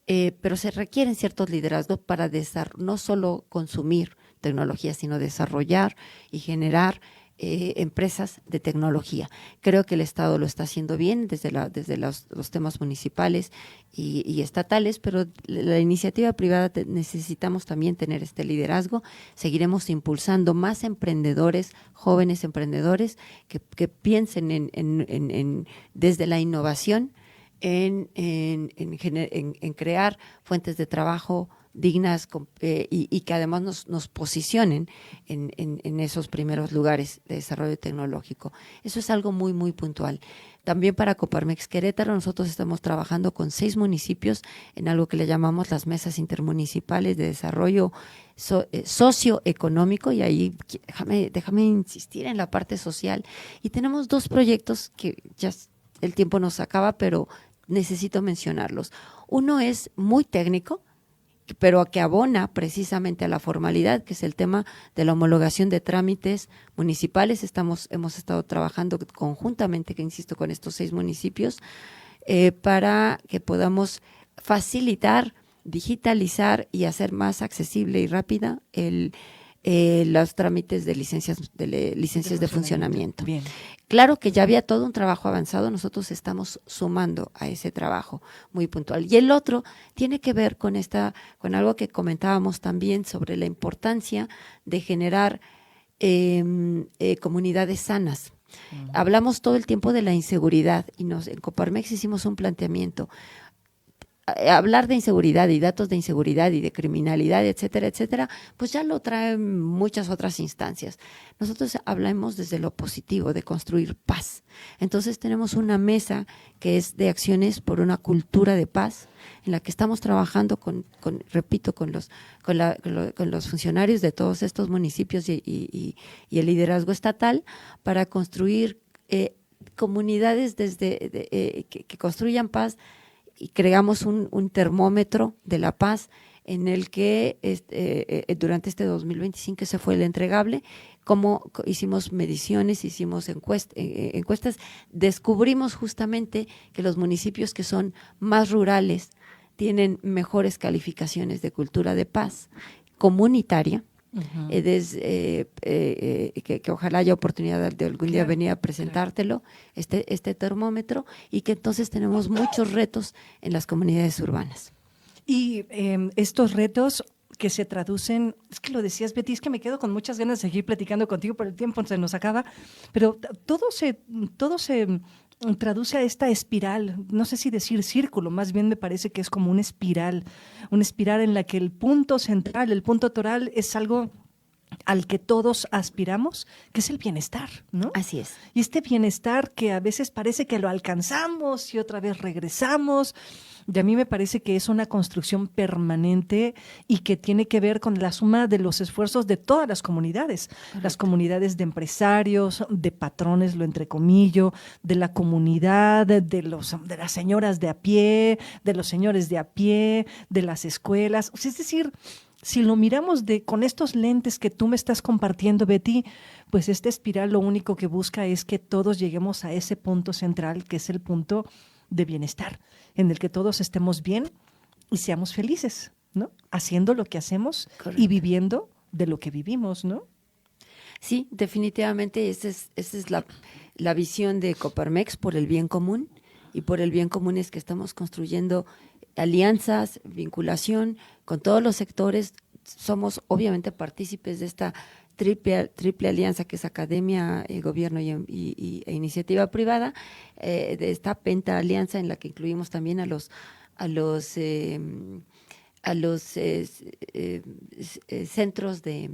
Pero se requieren ciertos liderazgos para no solo consumir tecnología, sino desarrollar y generar empresas de tecnología. Creo que el Estado lo está haciendo bien desde los temas municipales y estatales, pero la iniciativa privada necesitamos también tener este liderazgo. Seguiremos impulsando más emprendedores, jóvenes emprendedores que piensen desde la innovación, en crear fuentes de trabajo dignas y que además nos posicionen en esos primeros lugares de desarrollo tecnológico. Eso es algo muy, muy puntual. También para Coparmex Querétaro nosotros estamos trabajando con 6 municipios en algo que le llamamos las mesas intermunicipales de desarrollo socioeconómico, y ahí déjame insistir en la parte social. Y tenemos 2 proyectos que ya el tiempo nos acaba, pero necesito mencionarlos. Uno es muy técnico, pero que abona precisamente a la formalidad, que es el tema de la homologación de trámites municipales. Hemos estado trabajando conjuntamente, que insisto, con estos 6 municipios para que podamos facilitar, digitalizar y hacer más accesible y rápida los trámites de licencias de funcionamiento. Bien. Claro que ya había todo un trabajo avanzado, nosotros estamos sumando a ese trabajo muy puntual. Y el otro tiene que ver con algo que comentábamos también sobre la importancia de generar comunidades sanas. Hablamos todo el tiempo de la inseguridad y en Coparmex hicimos un planteamiento. Hablar de inseguridad y datos de inseguridad y de criminalidad, etcétera, etcétera, pues ya lo traen muchas otras instancias. Nosotros hablamos desde lo positivo, de construir paz. Entonces tenemos una mesa que es de acciones por una cultura de paz, en la que estamos trabajando con los funcionarios de todos estos municipios y el liderazgo estatal para construir comunidades que construyan paz, y creamos un termómetro de la paz en el que durante este 2025 ese fue el entregable, como hicimos mediciones, hicimos encuestas, descubrimos justamente que los municipios que son más rurales tienen mejores calificaciones de cultura de paz comunitaria. Que ojalá haya oportunidad de algún día venir a presentártelo, este termómetro, y que entonces tenemos muchos retos en las comunidades urbanas. Y estos retos que se traducen, es que lo decías, Betty, es que me quedo con muchas ganas de seguir platicando contigo, pero el tiempo se nos acaba, pero todo se traduce a esta espiral, no sé si decir círculo, más bien me parece que es como una espiral en la que el punto central, el punto toral es algo al que todos aspiramos, que es el bienestar, ¿no? Así es. Y este bienestar que a veces parece que lo alcanzamos y otra vez regresamos, y a mí me parece que es una construcción permanente y que tiene que ver con la suma de los esfuerzos de todas las comunidades. Correcto. Las comunidades de empresarios, de patrones, lo entrecomillo, de la comunidad, de las señoras de a pie, de los señores de a pie, de las escuelas. O sea, es decir, si lo miramos con estos lentes que tú me estás compartiendo, Betty, pues esta espiral lo único que busca es que todos lleguemos a ese punto central, que es el punto de bienestar, en el que todos estemos bien y seamos felices, ¿no? Haciendo lo que hacemos. Correcto. Y viviendo de lo que vivimos, ¿no? Sí, definitivamente esa es la visión de Coparmex por el bien común, y por el bien común es que estamos construyendo alianzas, vinculación con todos los sectores. Somos obviamente partícipes de esta triple alianza que es academia, gobierno e iniciativa privada, de esta penta alianza en la que incluimos también a los centros de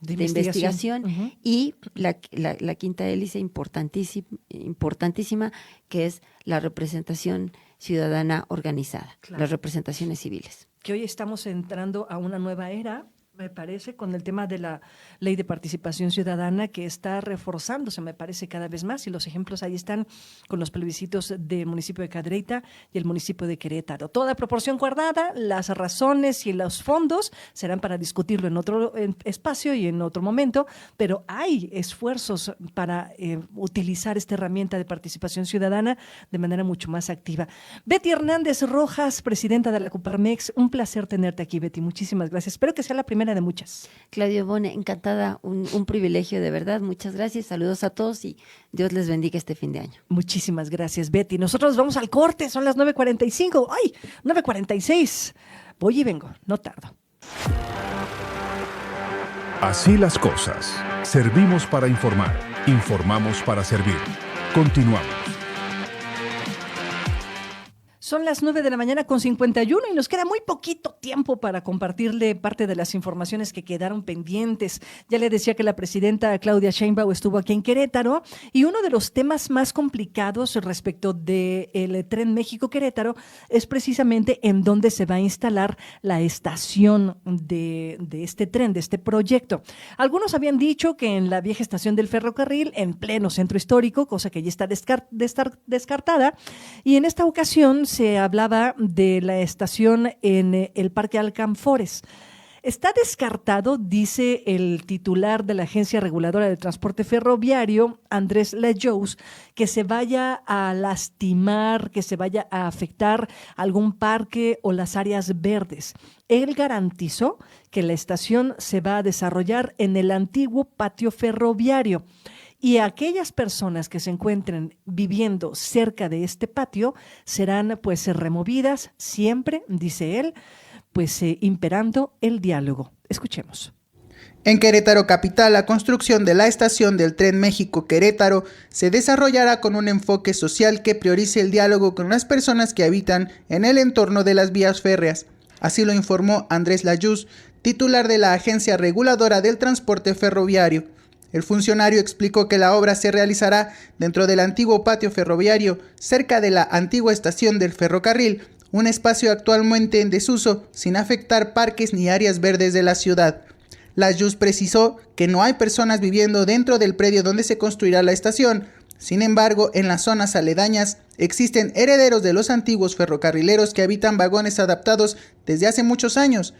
investigación. Uh-huh. Y la quinta hélice importantísima, que es la representación ciudadana organizada, claro. Las representaciones civiles. Que hoy estamos entrando a una nueva era, me parece, con el tema de la ley de participación ciudadana que está reforzándose, me parece, cada vez más, y los ejemplos ahí están con los plebiscitos del municipio de Cadereyta y el municipio de Querétaro. Toda proporción guardada, las razones y los fondos serán para discutirlo en otro espacio y en otro momento, pero hay esfuerzos para utilizar esta herramienta de participación ciudadana de manera mucho más activa. Betty Hernández Rojas, presidenta de la Coparmex, un placer tenerte aquí, Betty, muchísimas gracias. Espero que sea la primera de muchas. Claudio Bone, encantada, un privilegio de verdad, muchas gracias, saludos a todos y Dios les bendiga este fin de año. Muchísimas gracias, Betty. Nosotros vamos al corte, son las 9:45, ¡ay! 9:46. Voy y vengo, no tardo. Así las cosas. Servimos para informar, informamos para servir. Continuamos. Son las 9:51 y nos queda muy poquito tiempo para compartirle parte de las informaciones que quedaron pendientes. Ya le decía que la presidenta Claudia Sheinbaum estuvo aquí en Querétaro y uno de los temas más complicados respecto del Tren México-Querétaro es precisamente en dónde se va a instalar la estación de este tren, de este proyecto. Algunos habían dicho que en la vieja estación del ferrocarril, en pleno centro histórico, cosa que ya está descartada, y en esta ocasión se hablaba de la estación en el Parque Alcanfores. Está descartado, dice el titular de la Agencia Reguladora del Transporte Ferroviario, Andrés Lajous, que se vaya a lastimar, que se vaya a afectar algún parque o las áreas verdes. Él garantizó que la estación se va a desarrollar en el antiguo patio ferroviario. Y aquellas personas que se encuentren viviendo cerca de este patio serán pues removidas siempre, dice él, pues imperando el diálogo. Escuchemos. En Querétaro Capital, la construcción de la estación del Tren México-Querétaro se desarrollará con un enfoque social que priorice el diálogo con las personas que habitan en el entorno de las vías férreas. Así lo informó Andrés Lajous, titular de la Agencia Reguladora del Transporte Ferroviario. El funcionario explicó que la obra se realizará dentro del antiguo patio ferroviario, cerca de la antigua estación del ferrocarril, un espacio actualmente en desuso, sin afectar parques ni áreas verdes de la ciudad. Lajous precisó que no hay personas viviendo dentro del predio donde se construirá la estación. Sin embargo, en las zonas aledañas existen herederos de los antiguos ferrocarrileros que habitan vagones adaptados desde hace muchos años,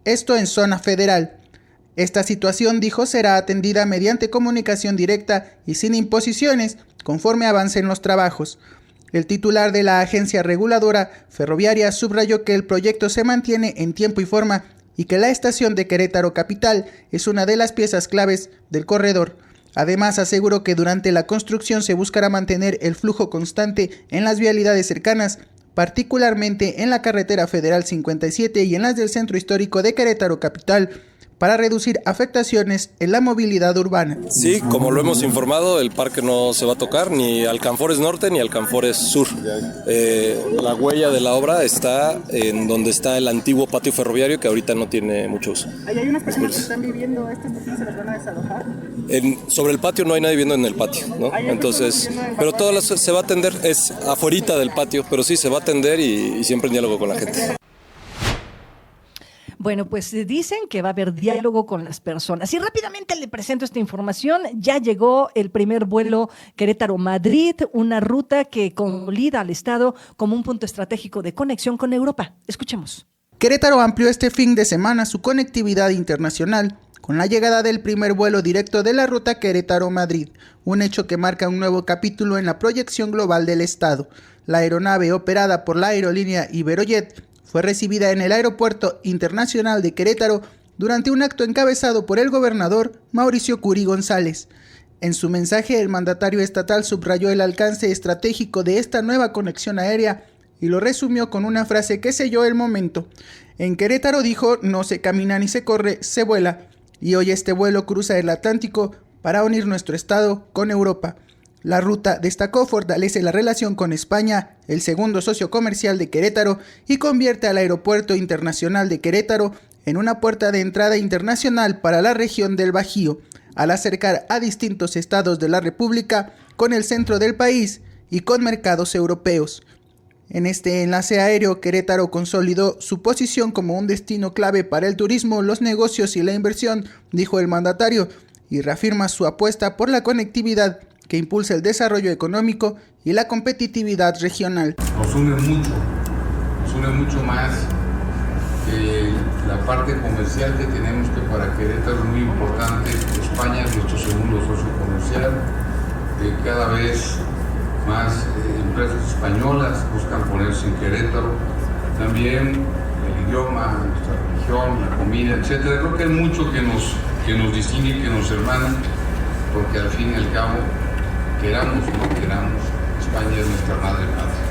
esto en zona federal. Esta situación, dijo, será atendida mediante comunicación directa y sin imposiciones, conforme avancen los trabajos. El titular de la Agencia Reguladora Ferroviaria subrayó que el proyecto se mantiene en tiempo y forma y que la estación de Querétaro Capital es una de las piezas claves del corredor. Además, aseguró que durante la construcción se buscará mantener el flujo constante en las vialidades cercanas, particularmente en la carretera federal 57 y en las del centro histórico de Querétaro Capital, para reducir afectaciones en la movilidad urbana. Sí, como lo hemos informado, el parque no se va a tocar, ni Alcanfores Norte ni Alcanfores Sur. La huella de la obra está en donde está el antiguo patio ferroviario, que ahorita no tiene mucho uso. ¿Hay unas personas que están viviendo estas personas se las van a desalojar? Sobre el patio no hay nadie viviendo en el patio, ¿no? Entonces, pero todo se va a atender, es afuerita del patio, pero sí se va a atender y siempre en diálogo con la gente. Bueno, pues dicen que va a haber diálogo con las personas. Y rápidamente le presento esta información. Ya llegó el primer vuelo Querétaro-Madrid, una ruta que consolida al Estado como un punto estratégico de conexión con Europa. Escuchemos. Querétaro amplió este fin de semana su conectividad internacional con la llegada del primer vuelo directo de la ruta Querétaro-Madrid, un hecho que marca un nuevo capítulo en la proyección global del Estado. La aeronave, operada por la aerolínea Iberojet, fue recibida en el Aeropuerto Internacional de Querétaro durante un acto encabezado por el gobernador Mauricio Curi González. En su mensaje, el mandatario estatal subrayó el alcance estratégico de esta nueva conexión aérea y lo resumió con una frase que selló el momento. En Querétaro, dijo, no se camina ni se corre, se vuela. Y hoy este vuelo cruza el Atlántico para unir nuestro estado con Europa. La ruta, destacó, fortalece la relación con España, el segundo socio comercial de Querétaro, y convierte al Aeropuerto Internacional de Querétaro en una puerta de entrada internacional para la región del Bajío, al acercar a distintos estados de la República con el centro del país y con mercados europeos. En este enlace aéreo, Querétaro consolidó su posición como un destino clave para el turismo, los negocios y la inversión, dijo el mandatario, y reafirma su apuesta por la conectividad que impulsa el desarrollo económico y la competitividad regional. Nos une mucho más que la parte comercial que tenemos, que para Querétaro es muy importante. España es nuestro segundo socio comercial, cada vez más empresas españolas buscan ponerse en Querétaro. También el idioma, nuestra religión, la comida, etc. Creo que hay mucho que nos distingue, que nos hermana, porque al fin y al cabo, queramos o no queramos, España es nuestra madre patria.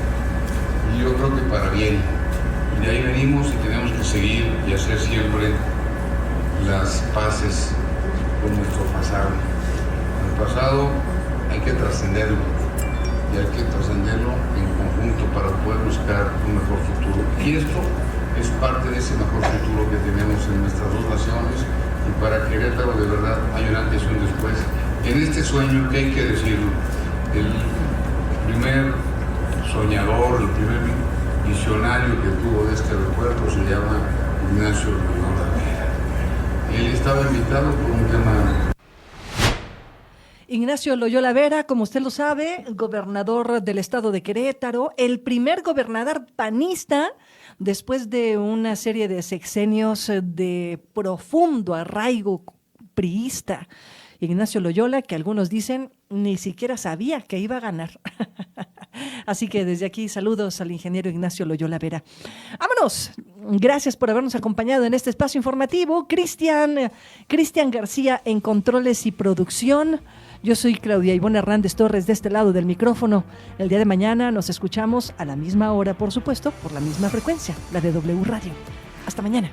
Y yo creo que para bien. Y de ahí venimos y tenemos que seguir y hacer siempre las paces con nuestro pasado. El pasado hay que trascenderlo, y hay que trascenderlo en conjunto para poder buscar un mejor futuro. Y esto es parte de ese mejor futuro que tenemos en nuestras dos naciones, y para Querétaro de verdad hay un antes y un después. En este sueño, que hay que decirlo, el primer soñador, el primer visionario que tuvo de este aeropuerto se llama Ignacio Loyola. Él estaba invitado por un tema. Ignacio Loyola Vera, como usted lo sabe, gobernador del estado de Querétaro, el primer gobernador panista después de una serie de sexenios de profundo arraigo priista. Ignacio Loyola, que algunos dicen ni siquiera sabía que iba a ganar. Así que desde aquí saludos al ingeniero Ignacio Loyola Vera. ¡Vámonos! Gracias por habernos acompañado en este espacio informativo. Cristian García en controles y producción. Yo soy Claudia Ivonne Hernández Torres de este lado del micrófono. El día de mañana nos escuchamos a la misma hora, por supuesto, por la misma frecuencia, la de W Radio. Hasta mañana.